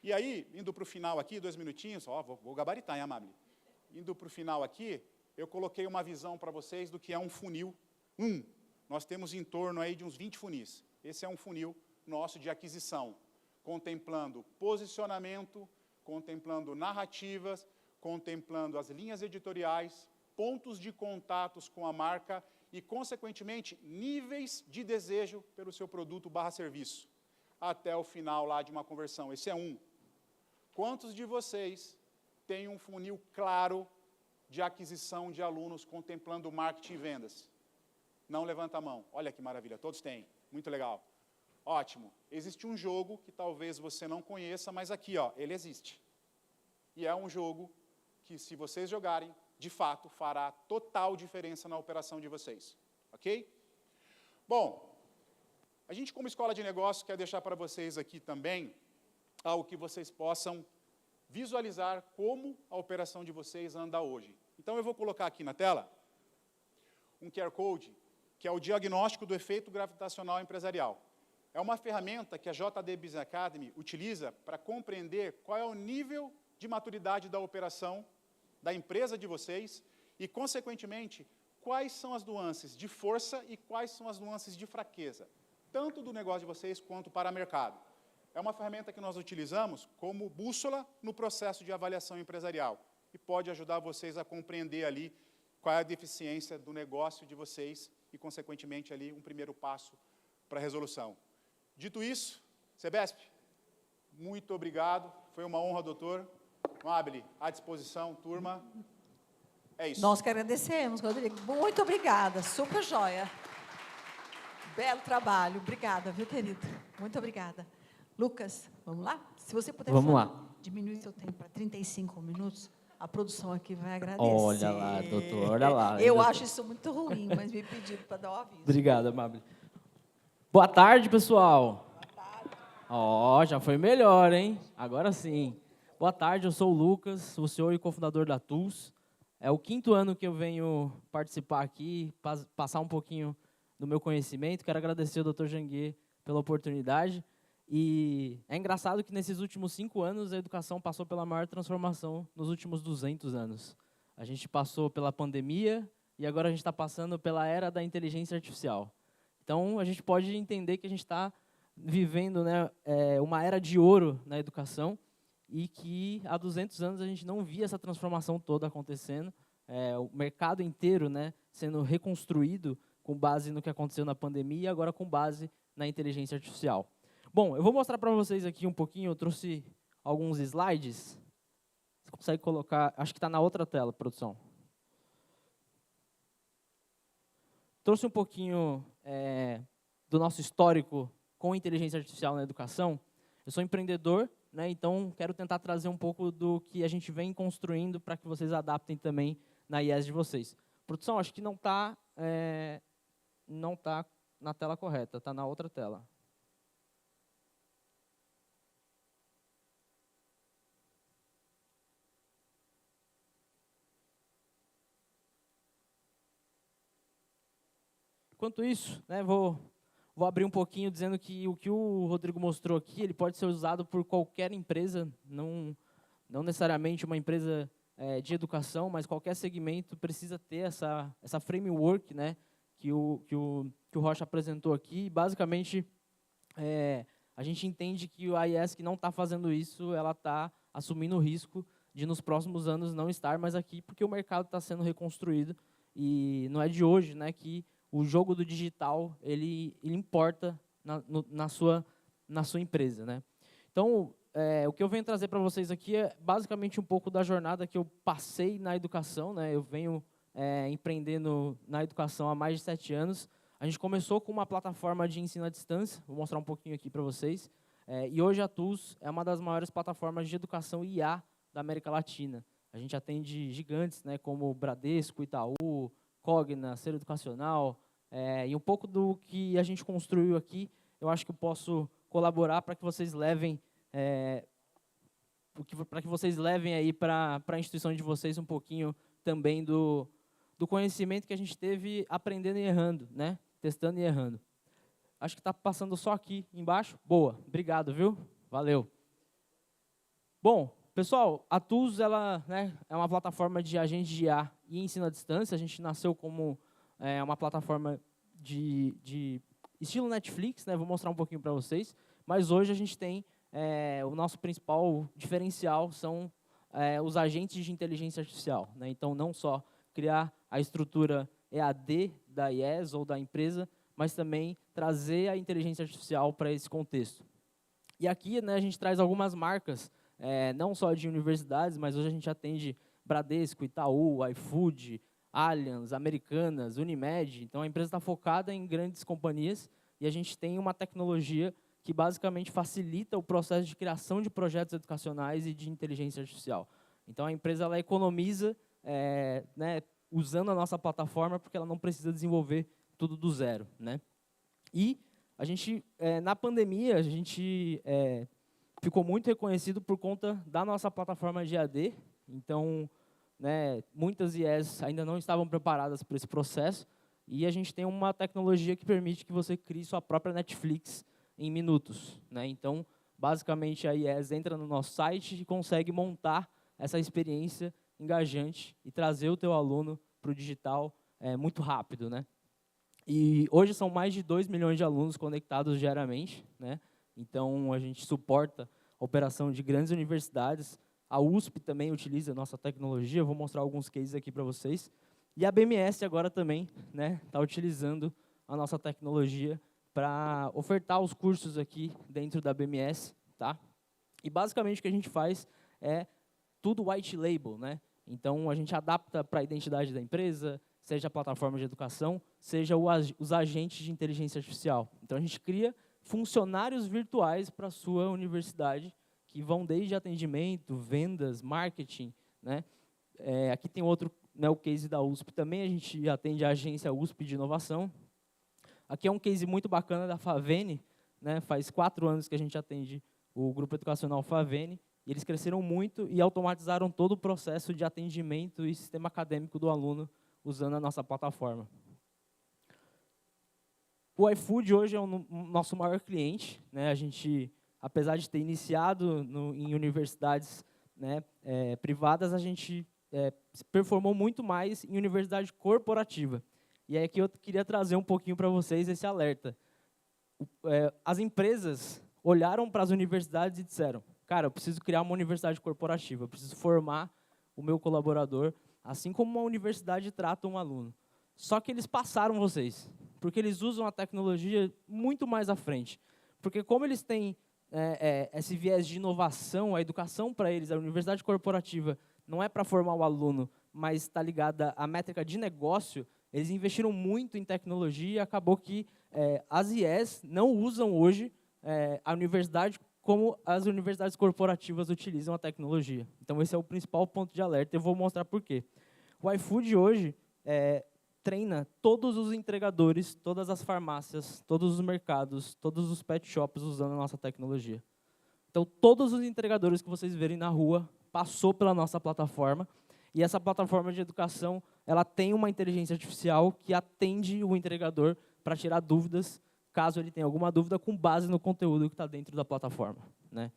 E aí, indo para o final aqui, 2 minutinhos, vou gabaritar, hein, Amabile? Indo para o final aqui, eu coloquei uma visão para vocês do que é um funil. Nós temos em torno aí de uns 20 funis. Esse é um funil nosso de aquisição, contemplando posicionamento, contemplando narrativas, contemplando as linhas editoriais, pontos de contatos com a marca e, consequentemente, níveis de desejo pelo seu produto/serviço, até o final lá de uma conversão. Esse é um. Quantos de vocês têm um funil claro de aquisição de alunos contemplando marketing e vendas? Não levanta a mão. Olha que maravilha, todos têm. Muito legal. Ótimo. Existe um jogo que talvez você não conheça, mas aqui, ele existe. E é um jogo que, se vocês jogarem, de fato, fará total diferença na operação de vocês. Ok? Bom, a gente, como escola de negócios, quer deixar para vocês aqui também algo que vocês possam visualizar como a operação de vocês anda hoje. Então, eu vou colocar aqui na tela um QR Code, que é o diagnóstico do efeito gravitacional empresarial. É uma ferramenta que a JD Business Academy utiliza para compreender qual é o nível de maturidade da operação da empresa de vocês e, consequentemente, quais são as nuances de força e quais são as nuances de fraqueza, tanto do negócio de vocês quanto para o mercado. É uma ferramenta que nós utilizamos como bússola no processo de avaliação empresarial e pode ajudar vocês a compreender ali qual é a deficiência do negócio de vocês e, consequentemente, ali um primeiro passo para a resolução. Dito isso, Sebesp, muito obrigado. Foi uma honra, doutor. Amabile, à disposição, turma. É isso. Nós que agradecemos, Rodrigo. Muito obrigada, super joia. Belo trabalho. Obrigada, viu, querido? Muito obrigada. Lucas, vamos lá? Se você puder Vamos lá. diminuir seu tempo para 35 minutos, a produção aqui vai agradecer. Olha lá, doutor, olha lá. Eu doutor. acho isso muito ruim, mas me pediram para dar o aviso. Obrigado, Amable. Boa tarde, pessoal. Ó, já foi melhor, hein? Agora sim. Boa tarde, eu sou o Lucas, o CEO e cofundador da Tools. É o 5º ano que eu venho participar aqui, passar um pouquinho do meu conhecimento. Quero agradecer ao Dr. Janguier pela oportunidade. E é engraçado que nesses últimos 5 anos a educação passou pela maior transformação nos últimos 200 anos. A gente passou pela pandemia e agora a gente está passando pela era da inteligência artificial. Então, a gente pode entender que a gente está vivendo, né, uma era de ouro na educação e que há 200 anos a gente não via essa transformação toda acontecendo, o mercado inteiro, né, sendo reconstruído com base no que aconteceu na pandemia e agora com base na inteligência artificial. Bom, eu vou mostrar para vocês aqui um pouquinho, eu trouxe alguns slides. Você consegue colocar, acho que está na outra tela, produção. Trouxe um pouquinho do nosso histórico com inteligência artificial na educação. Eu sou empreendedor, né, então quero tentar trazer um pouco do que a gente vem construindo para que vocês adaptem também na IES de vocês. Produção, acho que não tá na tela correta, está na outra tela. Enquanto isso, né, vou abrir um pouquinho dizendo que o Rodrigo mostrou aqui, ele pode ser usado por qualquer empresa, não necessariamente uma empresa de educação, mas qualquer segmento precisa ter essa framework, né, que o Rocha apresentou aqui. Basicamente, a gente entende que a IES que não está fazendo isso, ela está assumindo o risco de nos próximos anos não estar mais aqui, porque o mercado está sendo reconstruído e não é de hoje, né, que o jogo do digital ele importa na sua empresa, né? Então, o que eu venho trazer para vocês aqui é basicamente um pouco da jornada que eu passei na educação, né? Eu venho empreendendo na educação há mais de 7 anos. A gente começou com uma plataforma de ensino à distância, vou mostrar um pouquinho aqui para vocês. E hoje a Tools é uma das maiores plataformas de educação IA da América Latina. A gente atende gigantes, né, como Bradesco, Itaú, Cogna, Ser Educacional, e um pouco do que a gente construiu aqui, eu acho que eu posso colaborar para que vocês levem, aí para a instituição de vocês um pouquinho também do conhecimento que a gente teve aprendendo e errando, né? Testando e errando. Acho que está passando só aqui embaixo. Boa, obrigado, viu? Valeu. Bom, pessoal, a Tools ela, né, é uma plataforma de agente de IA e ensino à distância. A gente nasceu como uma plataforma de estilo Netflix, né? Vou mostrar um pouquinho para vocês. Mas hoje a gente tem o nosso principal diferencial são os agentes de inteligência artificial, né? Então, não só criar a estrutura EAD da IES ou da empresa, mas também trazer a inteligência artificial para esse contexto. E aqui, né, a gente traz algumas marcas, não só de universidades, mas hoje a gente atende Bradesco, Itaú, iFood, Allianz, Americanas, Unimed. Então, a empresa está focada em grandes companhias e a gente tem uma tecnologia que basicamente facilita o processo de criação de projetos educacionais e de inteligência artificial. Então, a empresa ela economiza né, usando a nossa plataforma porque ela não precisa desenvolver tudo do zero, né? E a gente, na pandemia, a gente ficou muito reconhecido por conta da nossa plataforma de EAD. Então, né, muitas IES ainda não estavam preparadas para esse processo e a gente tem uma tecnologia que permite que você crie sua própria Netflix em minutos, né? Então, basicamente, a IES entra no nosso site e consegue montar essa experiência engajante e trazer o teu aluno para o digital muito rápido, né? E hoje são mais de 2 milhões de alunos conectados diariamente, né? Então, a gente suporta a operação de grandes universidades. A USP também utiliza a nossa tecnologia. Eu vou mostrar alguns cases aqui para vocês. E a BMS agora também, né, está utilizando a nossa tecnologia para ofertar os cursos aqui dentro da BMS, tá? E basicamente o que a gente faz é tudo white label, né? Então, a gente adapta para a identidade da empresa, seja a plataforma de educação, seja os agentes de inteligência artificial. Então, a gente cria funcionários virtuais para a sua universidade, que vão desde atendimento, vendas, marketing, né? Aqui tem outro, né, o case da USP também, a gente atende a agência USP de inovação. Aqui é um case muito bacana da Favene, né? Faz 4 anos que a gente atende o grupo educacional Favene, e eles cresceram muito e automatizaram todo o processo de atendimento e sistema acadêmico do aluno usando a nossa plataforma. O iFood hoje é o nosso maior cliente, né? A gente, apesar de ter iniciado em universidades, né, privadas, a gente performou muito mais em universidade corporativa. E é aqui eu queria trazer um pouquinho para vocês esse alerta. As empresas olharam para as universidades e disseram: cara, eu preciso criar uma universidade corporativa, eu preciso formar o meu colaborador, assim como uma universidade trata um aluno. Só que eles passaram vocês, porque eles usam a tecnologia muito mais à frente. Porque como eles têm esse viés de inovação, a educação para eles, a universidade corporativa, não é para formar o aluno, mas está ligada à métrica de negócio, eles investiram muito em tecnologia e acabou que as IES não usam hoje a universidade como as universidades corporativas utilizam a tecnologia. Então, esse é o principal ponto de alerta. Eu vou mostrar por quê. O iFood hoje treina todos os entregadores, todas as farmácias, todos os mercados, todos os pet shops usando a nossa tecnologia. Então, todos os entregadores que vocês verem na rua passou pela nossa plataforma, e essa plataforma de educação, ela tem uma inteligência artificial que atende o entregador para tirar dúvidas, caso ele tenha alguma dúvida, com base no conteúdo que está dentro da plataforma, né?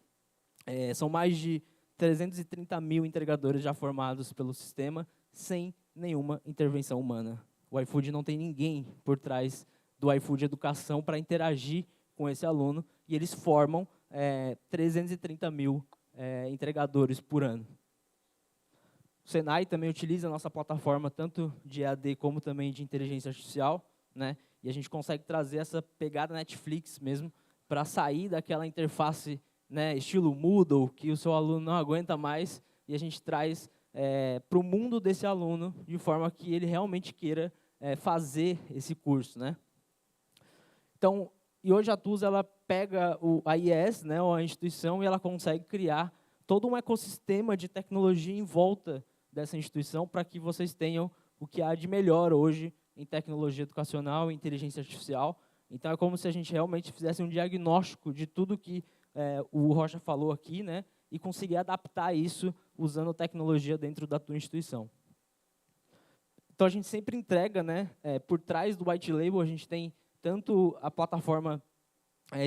São mais de 330 mil entregadores já formados pelo sistema, sem nenhuma intervenção humana. O iFood não tem ninguém por trás do iFood Educação para interagir com esse aluno, e eles formam 330 mil entregadores por ano. O Senai também utiliza a nossa plataforma, tanto de EAD como também de inteligência artificial, né? E a gente consegue trazer essa pegada Netflix mesmo, para sair daquela interface, né, estilo Moodle, que o seu aluno não aguenta mais, e a gente traz para o mundo desse aluno, de forma que ele realmente queira fazer esse curso, né? Então, e hoje a TUS, ela pega a IES, né, ou a instituição, e ela consegue criar todo um ecossistema de tecnologia em volta dessa instituição, para que vocês tenham o que há de melhor hoje em tecnologia educacional e inteligência artificial. Então, é como se a gente realmente fizesse um diagnóstico de tudo que o Rocha falou aqui, né, e conseguir adaptar isso usando tecnologia dentro da tua instituição. Então, a gente sempre entrega, né, por trás do white label, a gente tem tanto a plataforma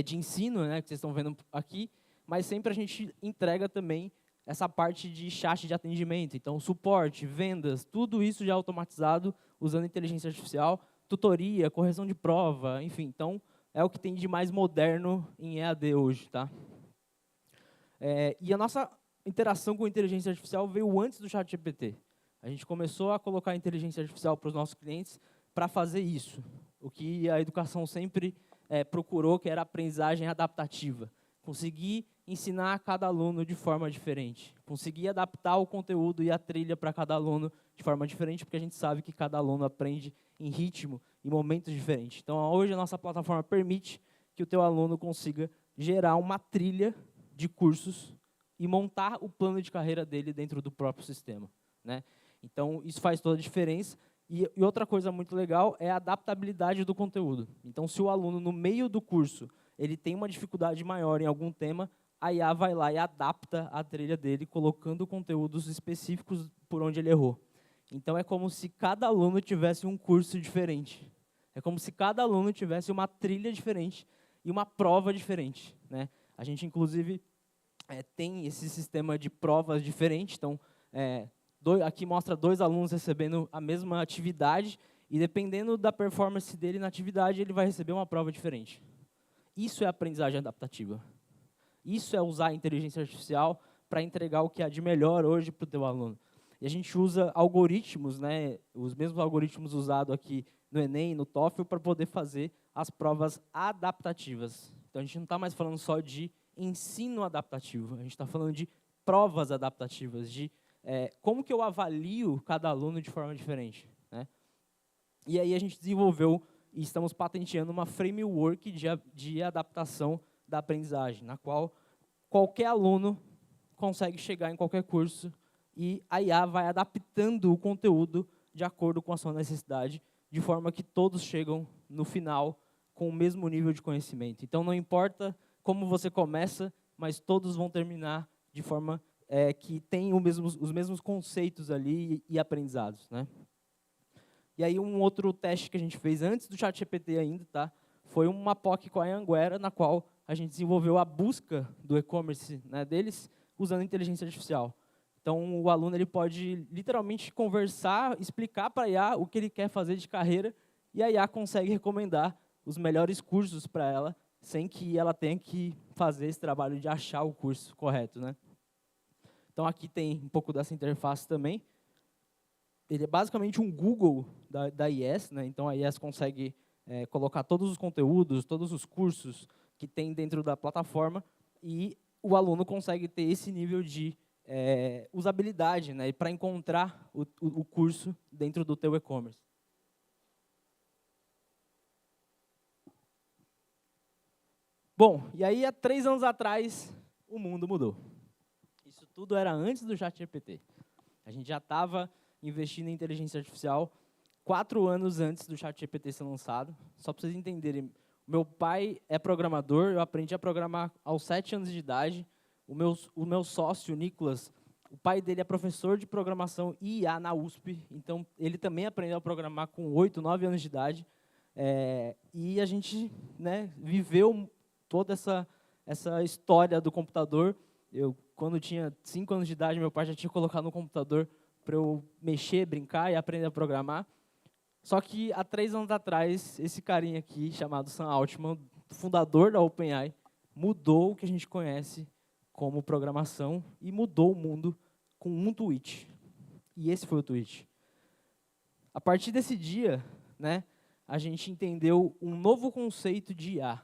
de ensino, né, que vocês estão vendo aqui, mas sempre a gente entrega também essa parte de chat de atendimento. Então, suporte, vendas, tudo isso já automatizado, usando inteligência artificial, tutoria, correção de prova, enfim. Então, é o que tem de mais moderno em EAD hoje, tá? E a nossa interação com a inteligência artificial veio antes do ChatGPT. A gente começou a colocar a inteligência artificial para os nossos clientes para fazer isso. O que a educação sempre procurou, que era a aprendizagem adaptativa. Conseguir ensinar cada aluno de forma diferente. Conseguir adaptar o conteúdo e a trilha para cada aluno de forma diferente, porque a gente sabe que cada aluno aprende em ritmo, em momentos diferentes. Então, hoje, a nossa plataforma permite que o teu aluno consiga gerar uma trilha de cursos e montar o plano de carreira dele dentro do próprio sistema, né? Então, isso faz toda a diferença. E outra coisa muito legal é a adaptabilidade do conteúdo. Então, se o aluno, no meio do curso, ele tem uma dificuldade maior em algum tema, a IA vai lá e adapta a trilha dele, colocando conteúdos específicos por onde ele errou. Então, é como se cada aluno tivesse um curso diferente. É como se cada aluno tivesse uma trilha diferente e uma prova diferente, né? A gente, inclusive, tem esse sistema de provas diferentes. Então, aqui mostra 2 alunos recebendo a mesma atividade, e dependendo da performance dele na atividade, ele vai receber uma prova diferente. Isso é aprendizagem adaptativa. Isso é usar a inteligência artificial para entregar o que há de melhor hoje para o teu aluno. E a gente usa algoritmos, né, os mesmos algoritmos usados aqui no Enem e no TOEFL, para poder fazer as provas adaptativas. Então, a gente não está mais falando só de ensino adaptativo, a gente está falando de provas adaptativas, de como que eu avalio cada aluno de forma diferente, né? E aí a gente desenvolveu e estamos patenteando uma framework de adaptação da aprendizagem, na qual qualquer aluno consegue chegar em qualquer curso e a IA vai adaptando o conteúdo de acordo com a sua necessidade, de forma que todos chegam no final com o mesmo nível de conhecimento. Então, não importa como você começa, mas todos vão terminar de forma que tem os mesmos conceitos ali e aprendizados, né? E aí, um outro teste que a gente fez antes do ChatGPT ainda, tá? Foi uma POC com a Anhanguera, na qual a gente desenvolveu a busca do e-commerce, né, deles usando inteligência artificial. Então, o aluno ele pode literalmente conversar, explicar para a IA o que ele quer fazer de carreira, e a IA consegue recomendar os melhores cursos para ela, sem que ela tenha que fazer esse trabalho de achar o curso correto, né? Então, aqui tem um pouco dessa interface também. Ele é basicamente um Google da IES, né? Então, a IES consegue colocar todos os conteúdos, todos os cursos que tem dentro da plataforma, e o aluno consegue ter esse nível de usabilidade, né, para encontrar o curso dentro do teu e-commerce. Bom, e aí há 3 anos atrás, o mundo mudou. Isso tudo era antes do ChatGPT. A gente já estava investindo em inteligência artificial 4 anos antes do ChatGPT ser lançado. Só para vocês entenderem, meu pai é programador, eu aprendi a programar aos 7 anos de idade. O meu sócio, Nicolas, o pai dele é professor de programação e IA na USP, então ele também aprendeu a programar com 8, 9 anos de idade. E a gente, né, viveu toda essa história do computador. Quando tinha 5 anos de idade, meu pai já tinha colocado no computador para eu mexer, brincar e aprender a programar. Só que, há 3 anos atrás, esse carinha aqui, chamado Sam Altman, fundador da OpenAI, mudou o que a gente conhece como programação e mudou o mundo com um tweet. E esse foi o tweet. A partir desse dia, né, a gente entendeu um novo conceito de IA.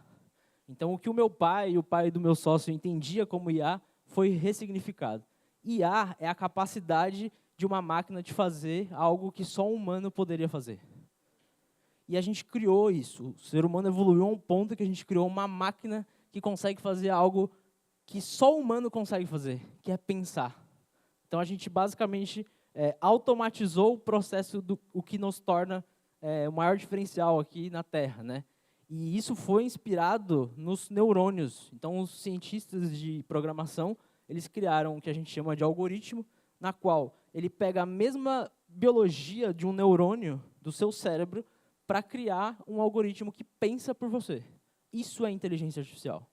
Então, o que o meu pai e o pai do meu sócio entendia como IA foi ressignificado. IA é a capacidade de uma máquina de fazer algo que só um humano poderia fazer. E a gente criou isso. O ser humano evoluiu a um ponto que a gente criou uma máquina que consegue fazer algo que só o humano consegue fazer, que é pensar. Então, a gente basicamente automatizou o processo o que nos torna o maior diferencial aqui na Terra, né? E isso foi inspirado nos neurônios. Então, os cientistas de programação, eles criaram o que a gente chama de algoritmo, na qual ele pega a mesma biologia de um neurônio do seu cérebro para criar um algoritmo que pensa por você. Isso é inteligência artificial.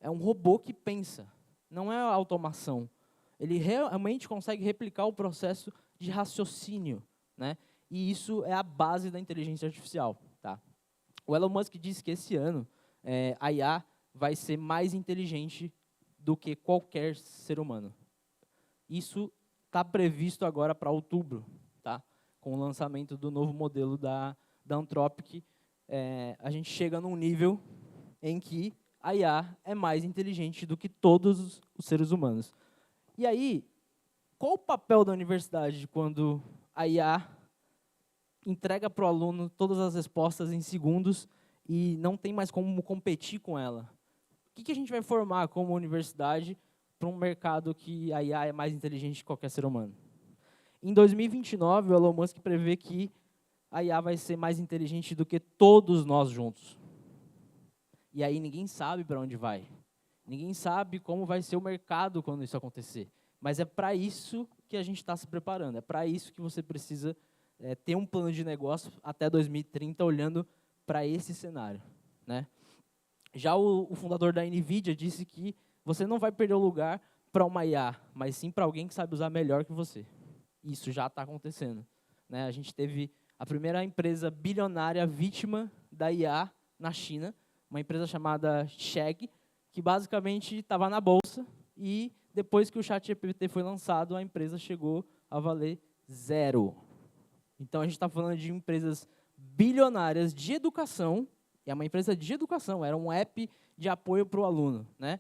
É um robô que pensa, não é automação. Ele realmente consegue replicar o processo de raciocínio, né? E isso é a base da inteligência artificial, tá? O Elon Musk disse que esse ano a IA vai ser mais inteligente do que qualquer ser humano. Isso está previsto agora para outubro, tá? Com o lançamento do novo modelo da Anthropic, a gente chega num nível em que a IA é mais inteligente do que todos os seres humanos. E aí, qual o papel da universidade quando a IA entrega para o aluno todas as respostas em segundos e não tem mais como competir com ela? O que a gente vai formar como universidade para um mercado que a IA é mais inteligente que qualquer ser humano? Em 2029, o Elon Musk prevê que a IA vai ser mais inteligente do que todos nós juntos. E aí ninguém sabe para onde vai. Ninguém sabe como vai ser o mercado quando isso acontecer. Mas é para isso que a gente está se preparando. É para isso que você precisa ter um plano de negócio até 2030, olhando para esse cenário, né? Já o fundador da NVIDIA disse que você não vai perder o lugar para uma IA, mas sim para alguém que sabe usar melhor que você. Isso já está acontecendo, né? A gente teve a primeira empresa bilionária vítima da IA na China, uma empresa chamada Chegg, que basicamente estava na bolsa e depois que o ChatGPT foi lançado, a empresa chegou a valer 0. Então, a gente está falando de empresas bilionárias de educação, é uma empresa de educação, era um app de apoio para o aluno, né?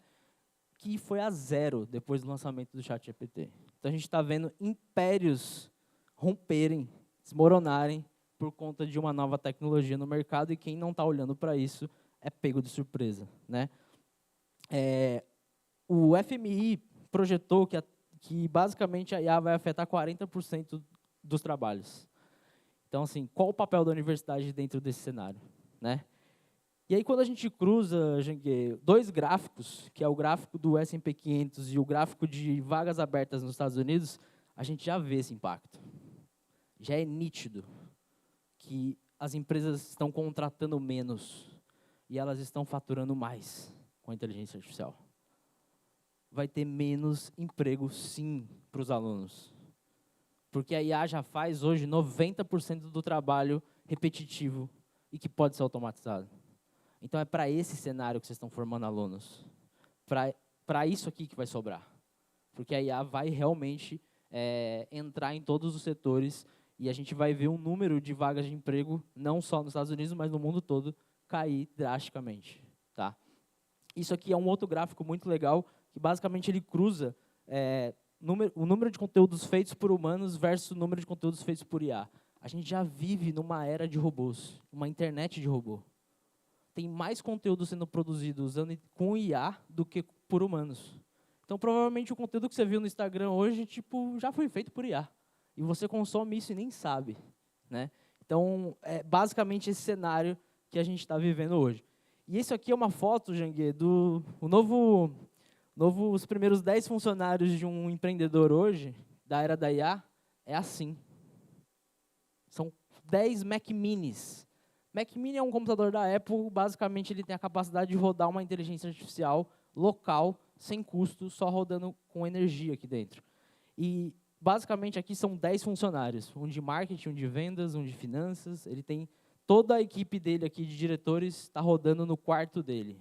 Que foi a 0 depois do lançamento do ChatGPT. Então, a gente está vendo impérios romperem, desmoronarem por conta de uma nova tecnologia no mercado, e quem não está olhando para isso é pego de surpresa, né? O FMI projetou que basicamente a IA vai afetar 40% dos trabalhos. Então, assim, qual o papel da universidade dentro desse cenário, né? E aí, quando a gente cruza, Jangue, dois gráficos, que é o gráfico do S&P 500 e o gráfico de vagas abertas nos Estados Unidos, a gente já vê esse impacto. Já é nítido que as empresas estão contratando menos e elas estão faturando mais com a inteligência artificial. Vai ter menos emprego, sim, para os alunos. Porque a IA já faz hoje 90% do trabalho repetitivo e que pode ser automatizado. Então, é para esse cenário que vocês estão formando alunos. Para isso aqui que vai sobrar. Porque a IA vai realmente entrar em todos os setores e a gente vai ver um número de vagas de emprego, não só nos Estados Unidos, mas no mundo todo, cair drasticamente. Tá? Isso aqui é um outro gráfico muito legal, que basicamente ele cruza o número de conteúdos feitos por humanos versus o número de conteúdos feitos por IA. A gente já vive numa era de robôs, uma internet de robô. Tem mais conteúdo sendo produzido com IA do que por humanos. Então, provavelmente, o conteúdo que você viu no Instagram hoje já foi feito por IA. E você consome isso e nem sabe, né? Então, é basicamente esse cenário que a gente está vivendo hoje. E isso aqui é uma foto, Jangue, os primeiros 10 funcionários de um empreendedor hoje, da era da IA, é assim. São 10 Mac Minis. Mac Mini é um computador da Apple, basicamente ele tem a capacidade de rodar uma inteligência artificial local, sem custo, só rodando com energia aqui dentro. E, basicamente, aqui são 10 funcionários, um de marketing, um de vendas, um de finanças. Ele tem toda a equipe dele aqui de diretores, está rodando no quarto dele.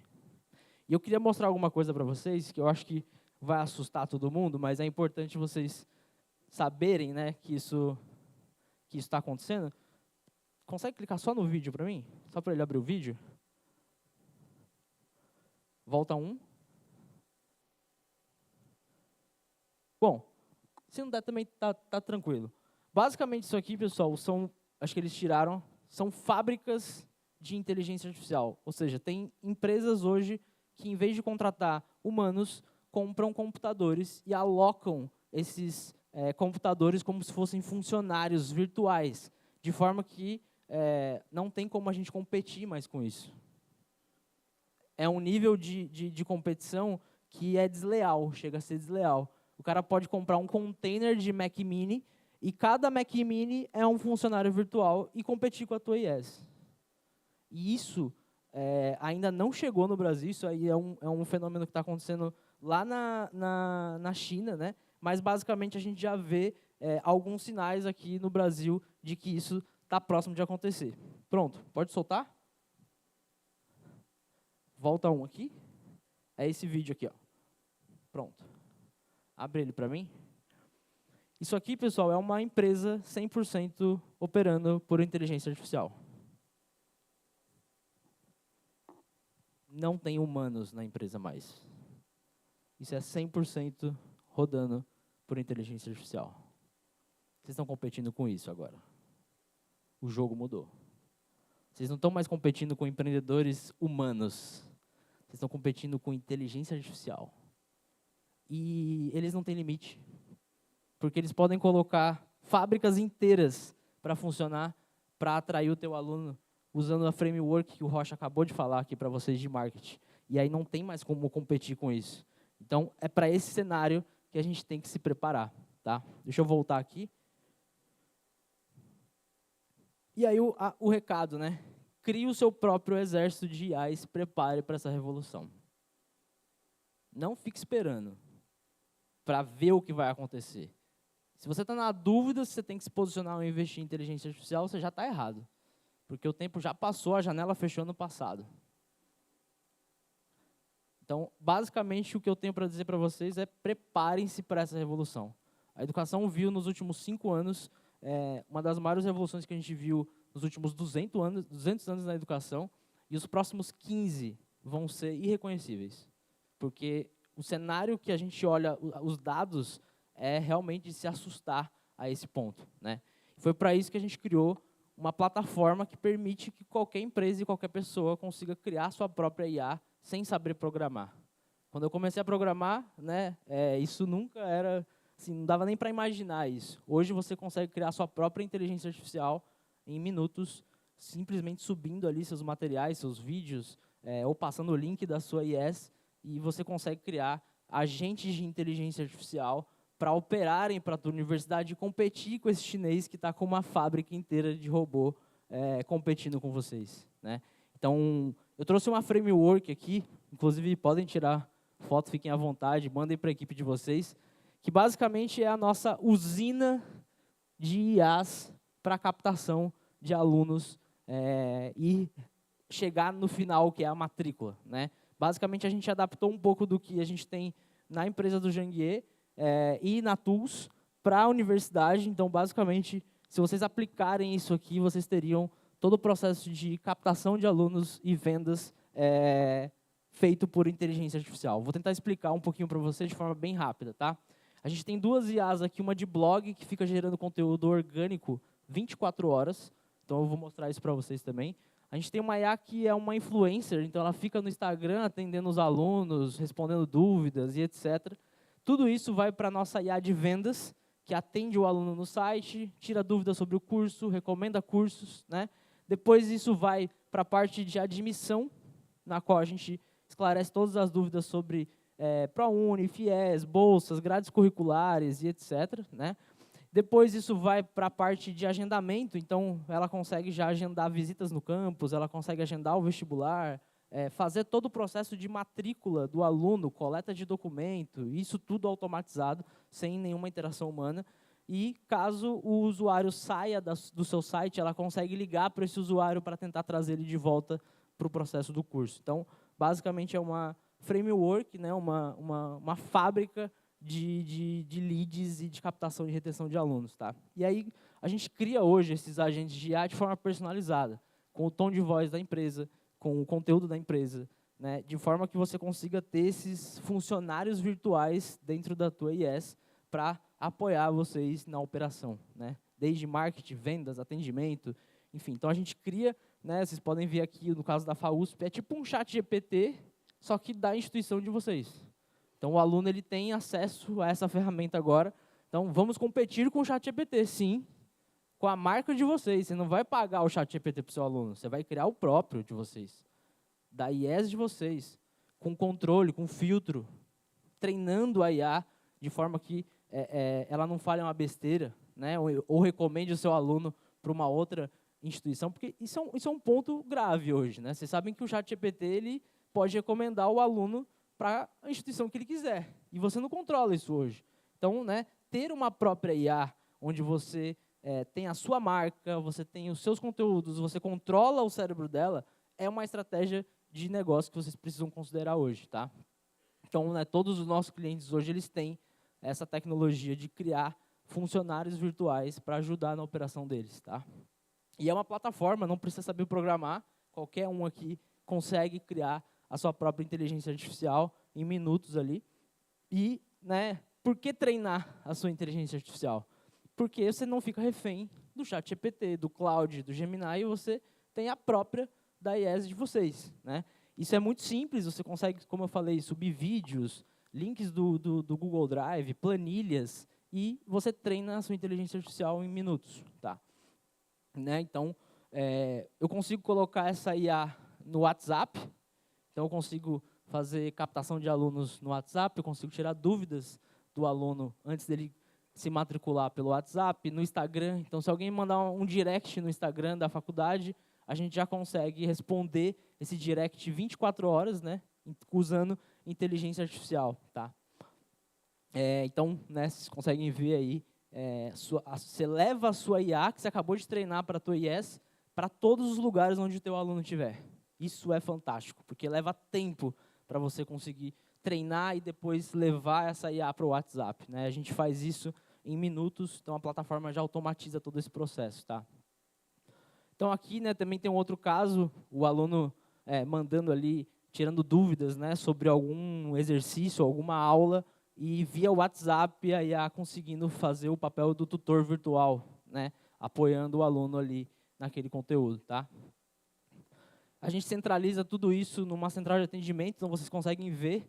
E eu queria mostrar alguma coisa para vocês, que eu acho que vai assustar todo mundo, mas é importante vocês saberem, né, que isso está acontecendo. Consegue clicar só no vídeo para mim? Só para ele abrir o vídeo? Volta 1. Bom, se não der também tá tranquilo. Basicamente isso aqui, pessoal, acho que eles tiraram, são fábricas de inteligência artificial. Ou seja, tem empresas hoje que, em vez de contratar humanos, compram computadores e alocam esses computadores como se fossem funcionários virtuais, de forma que não tem como a gente competir mais com isso. É um nível de competição que é desleal, chega a ser desleal. O cara pode comprar um container de Mac Mini e cada Mac Mini é um funcionário virtual e competir com a tua IS. E isso ainda não chegou no Brasil, isso aí é um fenômeno que está acontecendo lá na China, né? Mas basicamente a gente já vê alguns sinais aqui no Brasil de que isso está próximo de acontecer. Pronto, pode soltar? Volta 1 aqui. É esse vídeo aqui, ó. Pronto. Abre ele para mim. Isso aqui, pessoal, é uma empresa 100% operando por inteligência artificial. Não tem humanos na empresa mais. Isso é 100% rodando por inteligência artificial. Vocês estão competindo com isso agora. O jogo mudou. Vocês não estão mais competindo com empreendedores humanos. Vocês estão competindo com inteligência artificial. E eles não têm limite. Porque eles podem colocar fábricas inteiras para funcionar, para atrair o teu aluno, usando a framework que o Rocha acabou de falar aqui para vocês de marketing. E aí não tem mais como competir com isso. Então, é para esse cenário que a gente tem que se preparar. Tá? Deixa eu voltar aqui. E aí o recado, né? Crie o seu próprio exército de IA e se prepare para essa revolução. Não fique esperando para ver o que vai acontecer. Se você está na dúvida se você tem que se posicionar ou investir em inteligência artificial, você já está errado. Porque o tempo já passou, a janela fechou no passado. Então, basicamente, o que eu tenho para dizer para vocês é preparem-se para essa revolução. A educação viu nos últimos 5 anos uma das maiores revoluções que a gente viu nos últimos 200 anos na educação, e os próximos 15 vão ser irreconhecíveis. Porque o cenário que a gente olha, os dados, é realmente de se assustar a esse ponto, né? Foi para isso que a gente criou uma plataforma que permite que qualquer empresa e qualquer pessoa consiga criar sua própria IA sem saber programar. Quando eu comecei a programar, né, isso nunca era, assim, não dava nem para imaginar isso. Hoje você consegue criar sua própria inteligência artificial em minutos, simplesmente subindo ali seus materiais, seus vídeos, ou passando o link da sua IS, e você consegue criar agentes de inteligência artificial para operarem para a tua universidade e competir com esse chinês que está com uma fábrica inteira de robô competindo com vocês, né? Então, eu trouxe uma framework aqui, inclusive podem tirar foto, fiquem à vontade, mandem para a equipe de vocês, que basicamente é a nossa usina de IAs para captação de alunos e chegar no final, que é a matrícula, né? Basicamente, a gente adaptou um pouco do que a gente tem na empresa do Janguier e na Tools para a universidade. Então, basicamente, se vocês aplicarem isso aqui, vocês teriam todo o processo de captação de alunos e vendas feito por inteligência artificial. Vou tentar explicar um pouquinho para vocês de forma bem rápida, tá? A gente tem duas IAs aqui, uma de blog, que fica gerando conteúdo orgânico 24 horas. Então, eu vou mostrar isso para vocês também. A gente tem uma IA que é uma influencer, então ela fica no Instagram atendendo os alunos, respondendo dúvidas e etc. Tudo isso vai para a nossa IA de vendas, que atende o aluno no site, tira dúvidas sobre o curso, recomenda cursos, né? Depois isso vai para a parte de admissão, na qual a gente esclarece todas as dúvidas sobre ProUni, FIES, bolsas, grades curriculares e etc., né? Depois isso vai para a parte de agendamento, então ela consegue já agendar visitas no campus, ela consegue agendar o vestibular, fazer todo o processo de matrícula do aluno, coleta de documento, isso tudo automatizado, sem nenhuma interação humana. E caso o usuário saia do seu site, ela consegue ligar para esse usuário para tentar trazer ele de volta para o processo do curso. Então, basicamente é uma framework, né, uma fábrica de leads e de captação e retenção de alunos, tá? E aí a gente cria hoje esses agentes de IA de forma personalizada, com o tom de voz da empresa, com o conteúdo da empresa, né, de forma que você consiga ter esses funcionários virtuais dentro da tua IS para apoiar vocês na operação, né? Desde marketing, vendas, atendimento, enfim. Então a gente cria, né, vocês podem ver aqui no caso da FAUSP, é tipo um chat GPT, só que da instituição de vocês. Então, o aluno ele tem acesso a essa ferramenta agora. Então, vamos competir com o ChatGPT, sim, com a marca de vocês. Você não vai pagar o ChatGPT para o seu aluno, você vai criar o próprio de vocês, da IES de vocês, com controle, com filtro, treinando a IA de forma que ela não fale uma besteira, né? Ou recomende o seu aluno para uma outra instituição, porque isso é um ponto grave hoje, né? Vocês sabem que o ChatGPT ele pode recomendar o aluno para a instituição que ele quiser. E você não controla isso hoje. Então, né, ter uma própria IA, onde você tem a sua marca, você tem os seus conteúdos, você controla o cérebro dela, é uma estratégia de negócio que vocês precisam considerar hoje, tá? Então, né, todos os nossos clientes hoje, eles têm essa tecnologia de criar funcionários virtuais para ajudar na operação deles, tá? E é uma plataforma, não precisa saber programar, qualquer um aqui consegue criar a sua própria inteligência artificial em minutos ali. E, né, por que treinar a sua inteligência artificial? Porque você não fica refém do ChatGPT, do Claude, do Gemini, e você tem a própria da IES de vocês, né? Isso é muito simples, você consegue, como eu falei, subir vídeos, links do Google Drive, planilhas, e você treina a sua inteligência artificial em minutos, tá? Né? Então, eu consigo colocar essa IA no WhatsApp. Então, eu consigo fazer captação de alunos no WhatsApp, eu consigo tirar dúvidas do aluno antes dele se matricular pelo WhatsApp, no Instagram. Então, se alguém mandar um direct no Instagram da faculdade, a gente já consegue responder esse direct 24 horas, né, usando inteligência artificial. Tá? Então, né, vocês conseguem ver aí, você leva a sua IA, que você acabou de treinar para a tua IES, para todos os lugares onde o teu aluno estiver. Isso é fantástico, porque leva tempo para você conseguir treinar e depois levar essa IA para o WhatsApp, né? A gente faz isso em minutos, então a plataforma já automatiza todo esse processo, tá? Então aqui, né, também tem um outro caso, o aluno mandando ali, tirando dúvidas, né, sobre algum exercício, alguma aula, e via WhatsApp a IA conseguindo fazer o papel do tutor virtual, né, apoiando o aluno ali naquele conteúdo, tá? A gente centraliza tudo isso numa central de atendimento, então vocês conseguem ver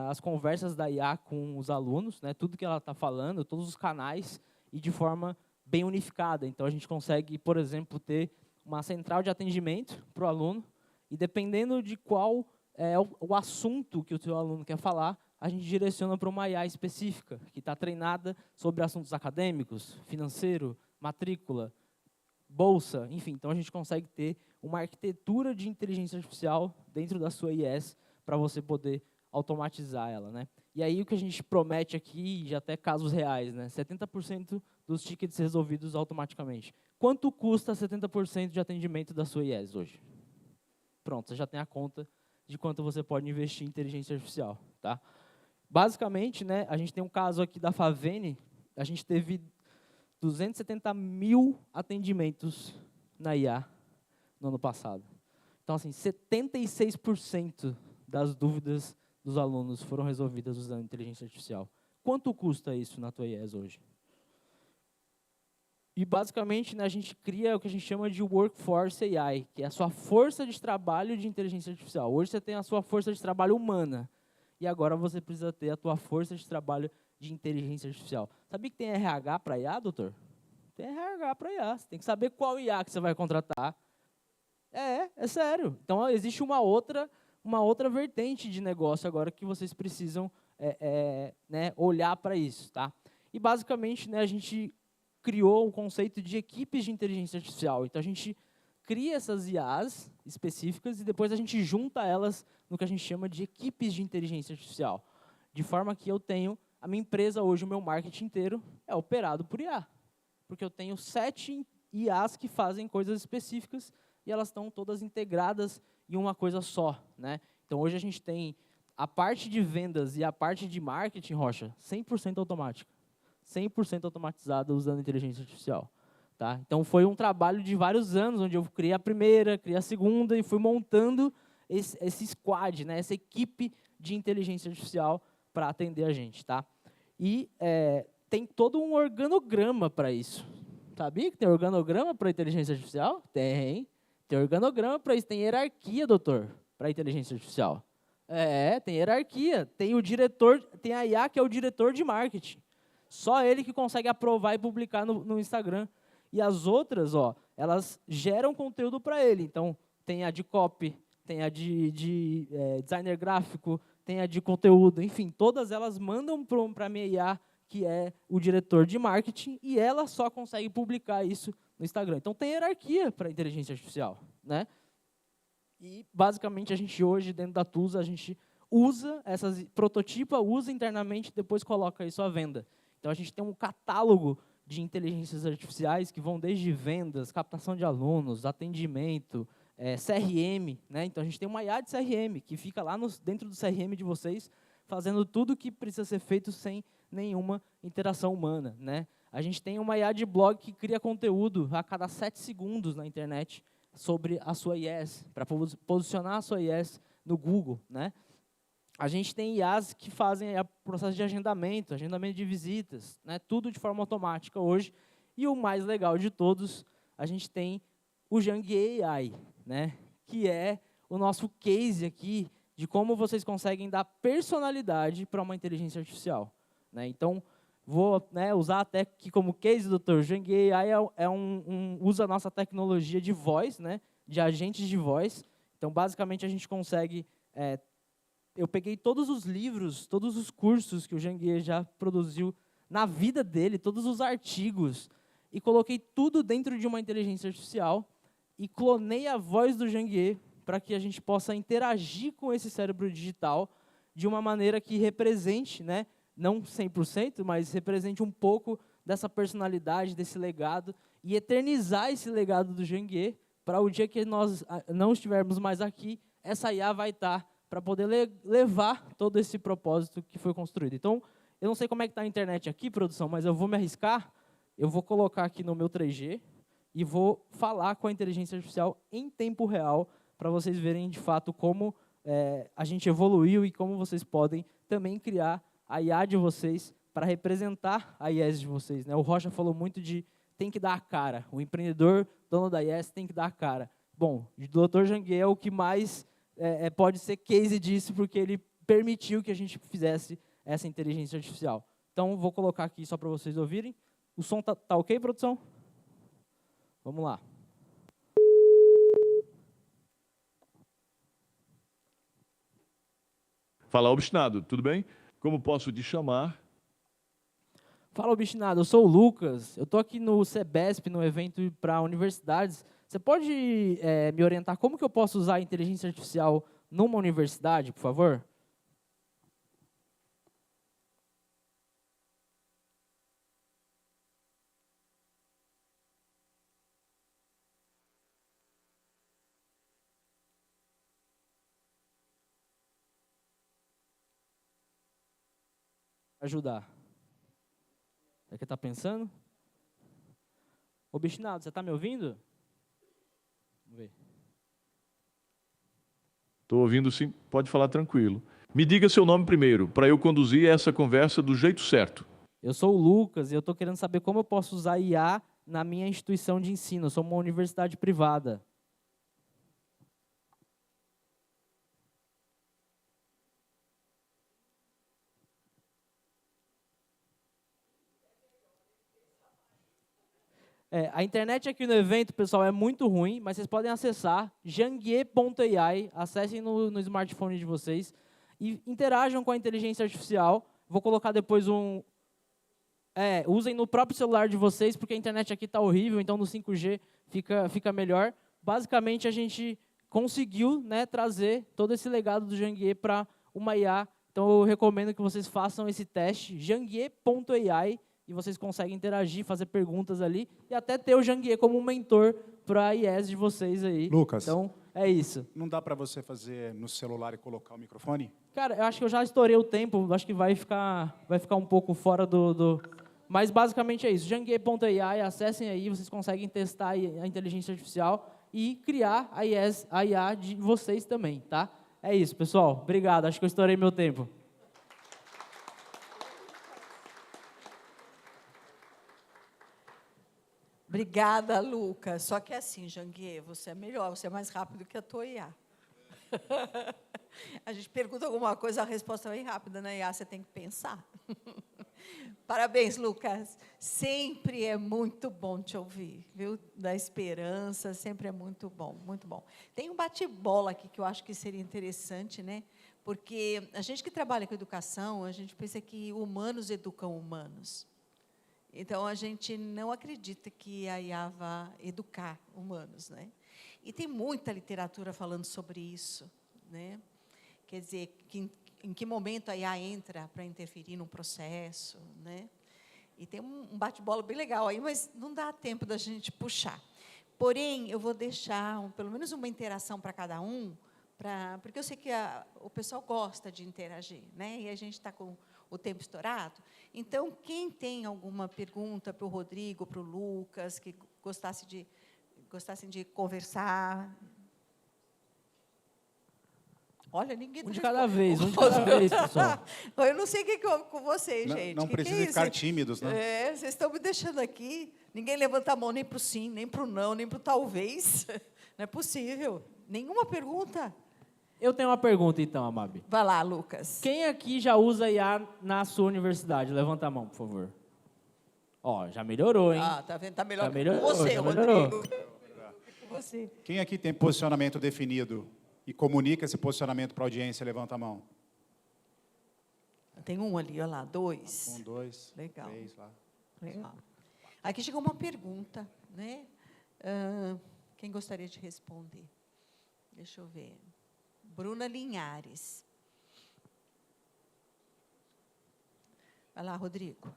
as conversas da IA com os alunos, né, tudo que ela está falando, todos os canais, e de forma bem unificada. Então, a gente consegue, por exemplo, ter uma central de atendimento para o aluno, e dependendo de qual é o assunto que o seu aluno quer falar, a gente direciona para uma IA específica, que está treinada sobre assuntos acadêmicos, financeiro, matrícula, bolsa, enfim. Então, a gente consegue ter uma arquitetura de inteligência artificial dentro da sua IS para você poder automatizar ela, né? E aí, o que a gente promete aqui, já até casos reais, né? 70% dos tickets resolvidos automaticamente. Quanto custa 70% de atendimento da sua IES hoje? Pronto, você já tem a conta de quanto você pode investir em inteligência artificial, tá? Basicamente, né, a gente tem um caso aqui da Favene, a gente teve 270 mil atendimentos na IA no ano passado. Então, assim, 76% das dúvidas dos alunos foram resolvidas usando inteligência artificial. Quanto custa isso na tua IES hoje? E, basicamente, né, a gente cria o que a gente chama de Workforce AI, que é a sua força de trabalho de inteligência artificial. Hoje você tem a sua força de trabalho humana, e agora você precisa ter a tua força de trabalho de inteligência artificial. Sabia que tem RH para IA, doutor? Tem RH para IA. Você tem que saber qual IA que você vai contratar. É sério. Então, existe uma outra vertente de negócio agora que vocês precisam né, olhar para isso, tá? E, basicamente, né, a gente criou um conceito de equipes de inteligência artificial. Então, a gente cria essas IAs específicas e depois a gente junta elas no que a gente chama de equipes de inteligência artificial. De forma que eu tenho, a minha empresa hoje, o meu marketing inteiro é operado por IA. Porque eu tenho 7 IAs que fazem coisas específicas e elas estão todas integradas em uma coisa só, né? Então, hoje a gente tem a parte de vendas e a parte de marketing, Rocha, 100% automática. 100% automatizada usando inteligência artificial. Tá? Então, foi um trabalho de vários anos, onde eu criei a primeira, criei a segunda, e fui montando esse squad, né? Essa equipe de inteligência artificial para atender a gente. Tá? E tem todo um organograma para isso. Sabia que tem organograma para inteligência artificial? Tem. Tem organograma para isso. Tem hierarquia, doutor, para inteligência artificial. Tem hierarquia. Tem o diretor, tem a IA, que é o diretor de marketing. Só ele que consegue aprovar e publicar no Instagram. E as outras, ó, elas geram conteúdo para ele. Então, tem a de copy, tem a de designer gráfico, tem a de conteúdo. Enfim, todas elas mandam para a minha IA, que é o diretor de marketing, e ela só consegue publicar isso no Instagram. Então, tem hierarquia para a inteligência artificial, né? E, basicamente, a gente hoje, dentro da Tusa, a gente usa prototipa, usa internamente e depois coloca isso à venda. Então, a gente tem um catálogo de inteligências artificiais que vão desde vendas, captação de alunos, atendimento, CRM. Né? Então, a gente tem uma IA de CRM, que fica lá dentro do CRM de vocês, fazendo tudo o que precisa ser feito sem nenhuma interação humana. Né? A gente tem uma IA de blog que cria conteúdo a cada 7 segundos na internet sobre a sua IES, para posicionar a sua IES no Google. Né? A gente tem IAs que fazem o processo de agendamento de visitas, né, tudo de forma automática hoje. E o mais legal de todos, a gente tem o Jangue AI, né, que é o nosso case aqui de como vocês conseguem dar personalidade para uma inteligência artificial. Né. Então, vou usar até aqui como case, doutor. O Jangue AI usa a nossa tecnologia de voz, né, de agentes de voz. Então, basicamente, a gente consegue... eu peguei todos os livros, todos os cursos que o Jangue já produziu na vida dele, todos os artigos, e coloquei tudo dentro de uma inteligência artificial e clonei a voz do Jangue para que a gente possa interagir com esse cérebro digital de uma maneira que represente, né, não 100%, mas represente um pouco dessa personalidade, desse legado, e eternizar esse legado do Jangue para o dia que nós não estivermos mais aqui, essa IA vai estar para poder levar todo esse propósito que foi construído. Então, eu não sei como é que está a internet aqui, produção, mas eu vou me arriscar, eu vou colocar aqui no meu 3G e vou falar com a inteligência artificial em tempo real para vocês verem, de fato, como a gente evoluiu e como vocês podem também criar a IA de vocês para representar a IES de vocês. Né? O Rocha falou muito de tem que dar a cara. O empreendedor, dono da IES, tem que dar a cara. Bom, o Dr. Janguier é o que mais pode ser case disso, porque ele permitiu que a gente fizesse essa inteligência artificial. Então, vou colocar aqui só para vocês ouvirem. O som tá ok, produção? Vamos lá. Fala, obstinado, tudo bem? Como posso te chamar? Fala, obstinado, eu sou o Lucas. Eu estou aqui no CEBESP, no evento para universidades. Você pode me orientar como que eu posso usar a inteligência artificial numa universidade, por favor? Ajudar. É o que está pensando? Obstinado, você está me ouvindo? Vamos ver. Estou ouvindo sim, pode falar tranquilo. Me diga seu nome primeiro, para eu conduzir essa conversa do jeito certo. Eu sou o Lucas e eu estou querendo saber como eu posso usar IA na minha instituição de ensino. Eu sou uma universidade privada. A internet aqui no evento, pessoal, é muito ruim, mas vocês podem acessar janguier.ai, acessem no smartphone de vocês e interajam com a inteligência artificial. Vou colocar depois usem no próprio celular de vocês, porque a internet aqui está horrível, então no 5G fica melhor. Basicamente, a gente conseguiu, né, trazer todo esse legado do Janguier para uma IA. Então, eu recomendo que vocês façam esse teste, janguier.ai, e vocês conseguem interagir, fazer perguntas ali, e até ter o Janguier como um mentor para a IES de vocês aí. Lucas, então, é isso. Não dá para você fazer no celular e colocar o microfone? Cara, eu acho que eu já estourei o tempo, acho que vai ficar um pouco fora do... Mas, basicamente, é isso. Janguier.ai, acessem aí, vocês conseguem testar a inteligência artificial e criar a IA de vocês também, tá? É isso, pessoal. Obrigado, acho que eu estourei meu tempo. Obrigada, Lucas. Só que é assim, Janguier, você é melhor, você é mais rápido que a tua IA. A gente pergunta alguma coisa, a resposta é bem rápida, né? IA você tem que pensar. Parabéns, Lucas. Sempre é muito bom te ouvir, viu? Da esperança, sempre é muito bom, muito bom. Tem um bate-bola aqui que eu acho que seria interessante, né? Porque a gente que trabalha com educação, a gente pensa que humanos educam humanos. Então, a gente não acredita que a IA vá educar humanos, né? E tem muita literatura falando sobre isso, né? Quer dizer, em que momento a IA entra para interferir num processo, né? E tem um bate-bola bem legal aí, mas não dá tempo da gente puxar. Porém, eu vou deixar pelo menos uma interação para cada um, porque eu sei que o pessoal gosta de interagir, né? E a gente está com o tempo estourado. Então, quem tem alguma pergunta para o Rodrigo, para o Lucas, que gostassem de conversar? Olha, ninguém... Um de cada vez, pessoal. Eu não sei o que é com vocês, gente. Não precisa ficar tímidos, né? Vocês estão me deixando aqui. Ninguém levanta a mão nem para o sim, nem para o não, nem para o talvez. Não é possível. Nenhuma pergunta. Eu tenho uma pergunta, então, Amabi. Vai lá, Lucas. Quem aqui já usa IA na sua universidade? Levanta a mão, por favor. Ó, já melhorou, hein? Tá vendo? Tá melhor Já melhorou, com você, já melhorou. Rodrigo. Com você. Quem aqui tem posicionamento definido e comunica esse posicionamento para a audiência, levanta a mão. Tem um ali, olha lá, 2. 1, 2, Legal. 3, lá. Legal. Aqui chegou uma pergunta, né? Quem gostaria de responder? Deixa eu ver. Bruna Linhares. Vai lá, Rodrigo.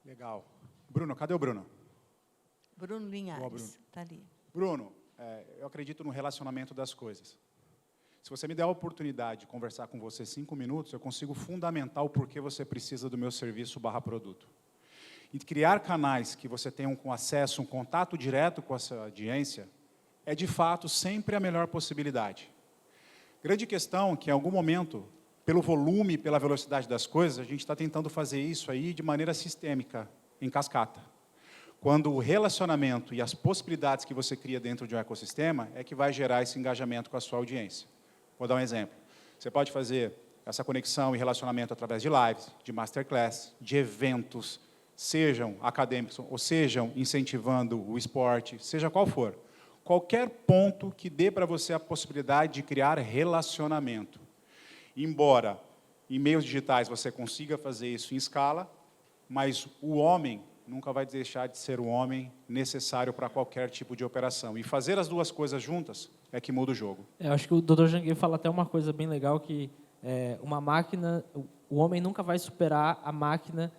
Legal. Bruno, cadê o Bruno? Bruno Linhares, Boa, Bruno. está ali. Bruno, eu acredito no relacionamento das coisas. Se você me der a oportunidade de conversar com você 5 minutos, eu consigo fundamentar o porquê você precisa do meu serviço /produto. E criar canais que você tenha um acesso, um contato direto com essa audiência, é de fato sempre a melhor possibilidade. Grande questão que, em algum momento, pelo volume, pela velocidade das coisas, a gente está tentando fazer isso aí de maneira sistêmica, em cascata. Quando o relacionamento e as possibilidades que você cria dentro de um ecossistema é que vai gerar esse engajamento com a sua audiência. Vou dar um exemplo. Você pode fazer essa conexão e relacionamento através de lives, de masterclass, de eventos, sejam acadêmicos ou sejam incentivando o esporte, seja qual for. Qualquer ponto que dê para você a possibilidade de criar relacionamento. Embora em meios digitais você consiga fazer isso em escala, mas o homem nunca vai deixar de ser o homem necessário para qualquer tipo de operação. E fazer as duas coisas juntas é que muda o jogo. Eu acho que o Dr. Janguier fala até uma coisa bem legal, que uma máquina, o homem nunca vai superar a máquina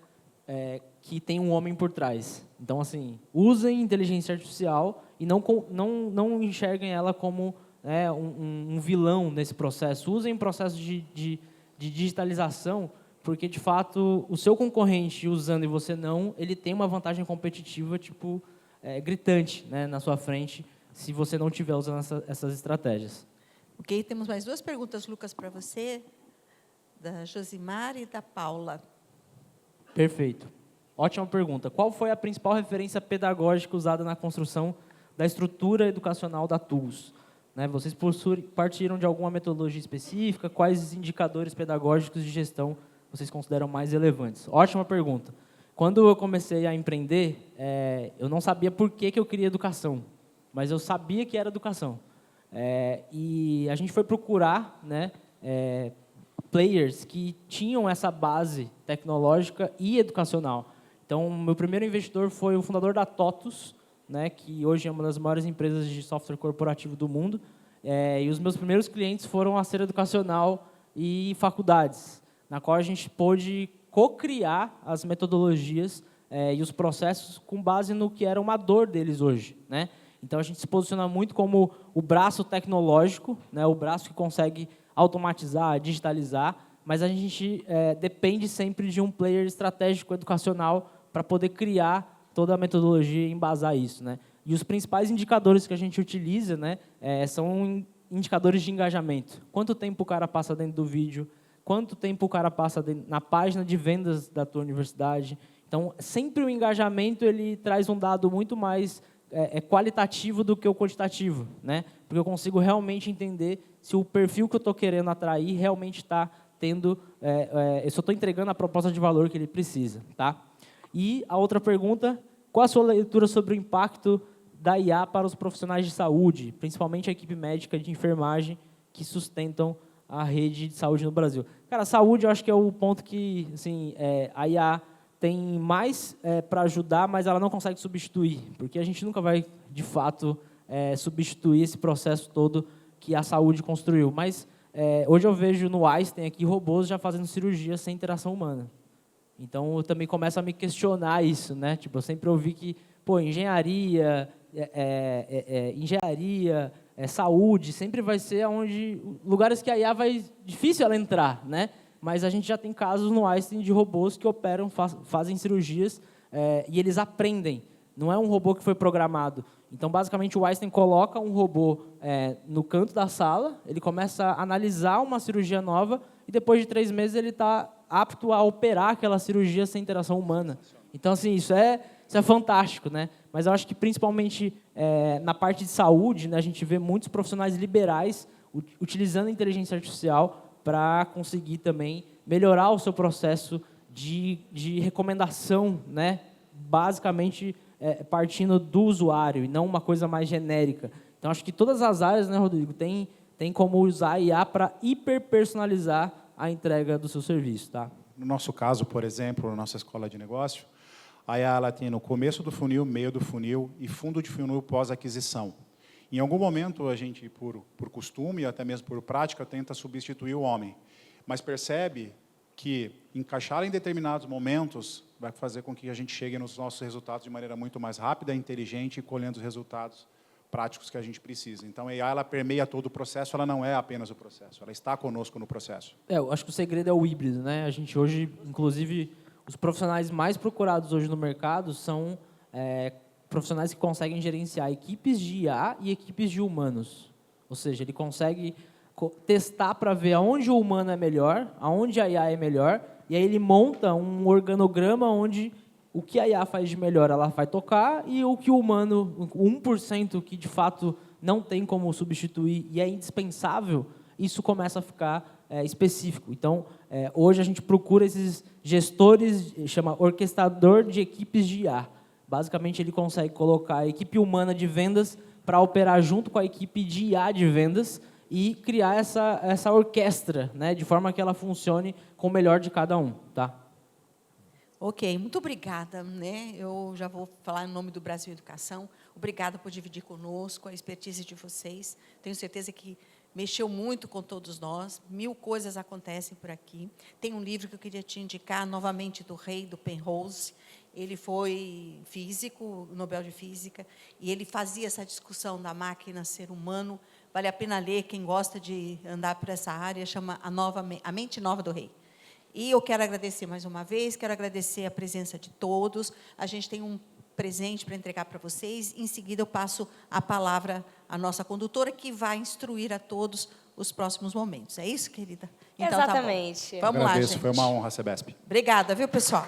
que tem um homem por trás. Então, assim, usem inteligência artificial e não enxerguem ela como um vilão nesse processo. Usem o processo de digitalização, porque, de fato, o seu concorrente usando e você não, ele tem uma vantagem competitiva tipo gritante, né, na sua frente, se você não estiver usando essas estratégias. Ok, temos mais 2 perguntas, Lucas, para você, da Josimar e da Paula. Perfeito. Ótima pergunta. Qual foi a principal referência pedagógica usada na construção da estrutura educacional da TULS? Né, vocês partiram de alguma metodologia específica? Quais indicadores pedagógicos de gestão vocês consideram mais relevantes? Ótima pergunta. Quando eu comecei a empreender, eu não sabia por que eu queria educação, mas eu sabia que era educação. E a gente foi procurar, né, players que tinham essa base tecnológica e educacional. Então, meu primeiro investidor foi o fundador da TOTUS, né, que hoje é uma das maiores empresas de software corporativo do mundo. E os meus primeiros clientes foram a Ser Educacional e faculdades, na qual a gente pôde co-criar as metodologias e os processos com base no que era uma dor deles hoje, né? Então, a gente se posiciona muito como o braço tecnológico, né, o braço que consegue automatizar, digitalizar, mas a gente depende sempre de um player estratégico educacional para poder criar toda a metodologia e embasar isso, né? E os principais indicadores que a gente utiliza, né, são indicadores de engajamento. Quanto tempo o cara passa dentro do vídeo, quanto tempo o cara passa na página de vendas da tua universidade. Então, sempre o engajamento ele traz um dado muito mais qualitativo do que o quantitativo, né? Porque eu consigo realmente entender se o perfil que eu estou querendo atrair realmente está tendo, eu só estou entregando a proposta de valor que ele precisa, tá? E a outra pergunta, qual a sua leitura sobre o impacto da IA para os profissionais de saúde, principalmente a equipe médica e de enfermagem que sustentam a rede de saúde no Brasil? Cara, a saúde eu acho que é o ponto que, assim, a IA tem mais para ajudar, mas ela não consegue substituir, porque a gente nunca vai, de fato, substituir esse processo todo que a saúde construiu. Mas hoje eu vejo no Einstein aqui robôs já fazendo cirurgia sem interação humana. Então, eu também começo a me questionar isso, né? Tipo, eu sempre ouvi que, pô, engenharia, saúde, sempre vai ser lugares que a IA vai difícil ela entrar, né? Mas a gente já tem casos no Einstein de robôs que operam, fazem cirurgias e eles aprendem. Não é um robô que foi programado. Então, basicamente, o Einstein coloca um robô no canto da sala, ele começa a analisar uma cirurgia nova e depois de 3 meses ele está apto a operar aquela cirurgia sem interação humana. Então, assim, isso é fantástico, né? Mas eu acho que, principalmente, na parte de saúde, né, a gente vê muitos profissionais liberais utilizando a inteligência artificial para conseguir também melhorar o seu processo de recomendação, né? Basicamente, partindo do usuário e não uma coisa mais genérica. Então, acho que todas as áreas, né, Rodrigo, tem como usar a IA para hiperpersonalizar a entrega do seu serviço, tá? No nosso caso, por exemplo, na nossa escola de negócio, a IA ela tem no começo do funil, meio do funil e fundo de funil pós-aquisição. Em algum momento, a gente, por costume e até mesmo por prática, tenta substituir o homem. Mas percebe que encaixar em determinados momentos vai fazer com que a gente chegue nos nossos resultados de maneira muito mais rápida, inteligente e colhendo os resultados práticos que a gente precisa. Então, a AI ela permeia todo o processo, ela não é apenas o processo, ela está conosco no processo. Eu acho que o segredo é o híbrido, né? A gente hoje, inclusive, os profissionais mais procurados hoje no mercado são profissionais que conseguem gerenciar equipes de IA e equipes de humanos. Ou seja, ele consegue testar para ver aonde o humano é melhor, aonde a IA é melhor, e aí ele monta um organograma onde o que a IA faz de melhor ela vai tocar e o que o humano, o 1% que de fato não tem como substituir e é indispensável, isso começa a ficar específico. Então, hoje a gente procura esses gestores, chama orquestrador de equipes de IA. Basicamente, ele consegue colocar a equipe humana de vendas para operar junto com a equipe de IA de vendas e criar essa orquestra, né, de forma que ela funcione com o melhor de cada um. Tá? Ok, muito obrigada. Né? Eu já vou falar em nome do Brasil Educação. Obrigada por dividir conosco a expertise de vocês. Tenho certeza que mexeu muito com todos nós. 1000 coisas acontecem por aqui. Tem um livro que eu queria te indicar, novamente, do Rei, do Penrose. Ele foi físico, Nobel de Física, e ele fazia essa discussão da máquina ser humano. Vale a pena ler, quem gosta de andar por essa área, chama A Mente Nova do Rei. E eu quero agradecer mais uma vez, quero agradecer a presença de todos. A gente tem um presente para entregar para vocês. Em seguida, eu passo a palavra à nossa condutora, que vai instruir a todos os próximos momentos. É isso, querida? Então, Exatamente. tá bom. Vamos lá, Agradeço, gente. foi uma honra, Sebesp. Obrigada, viu, pessoal?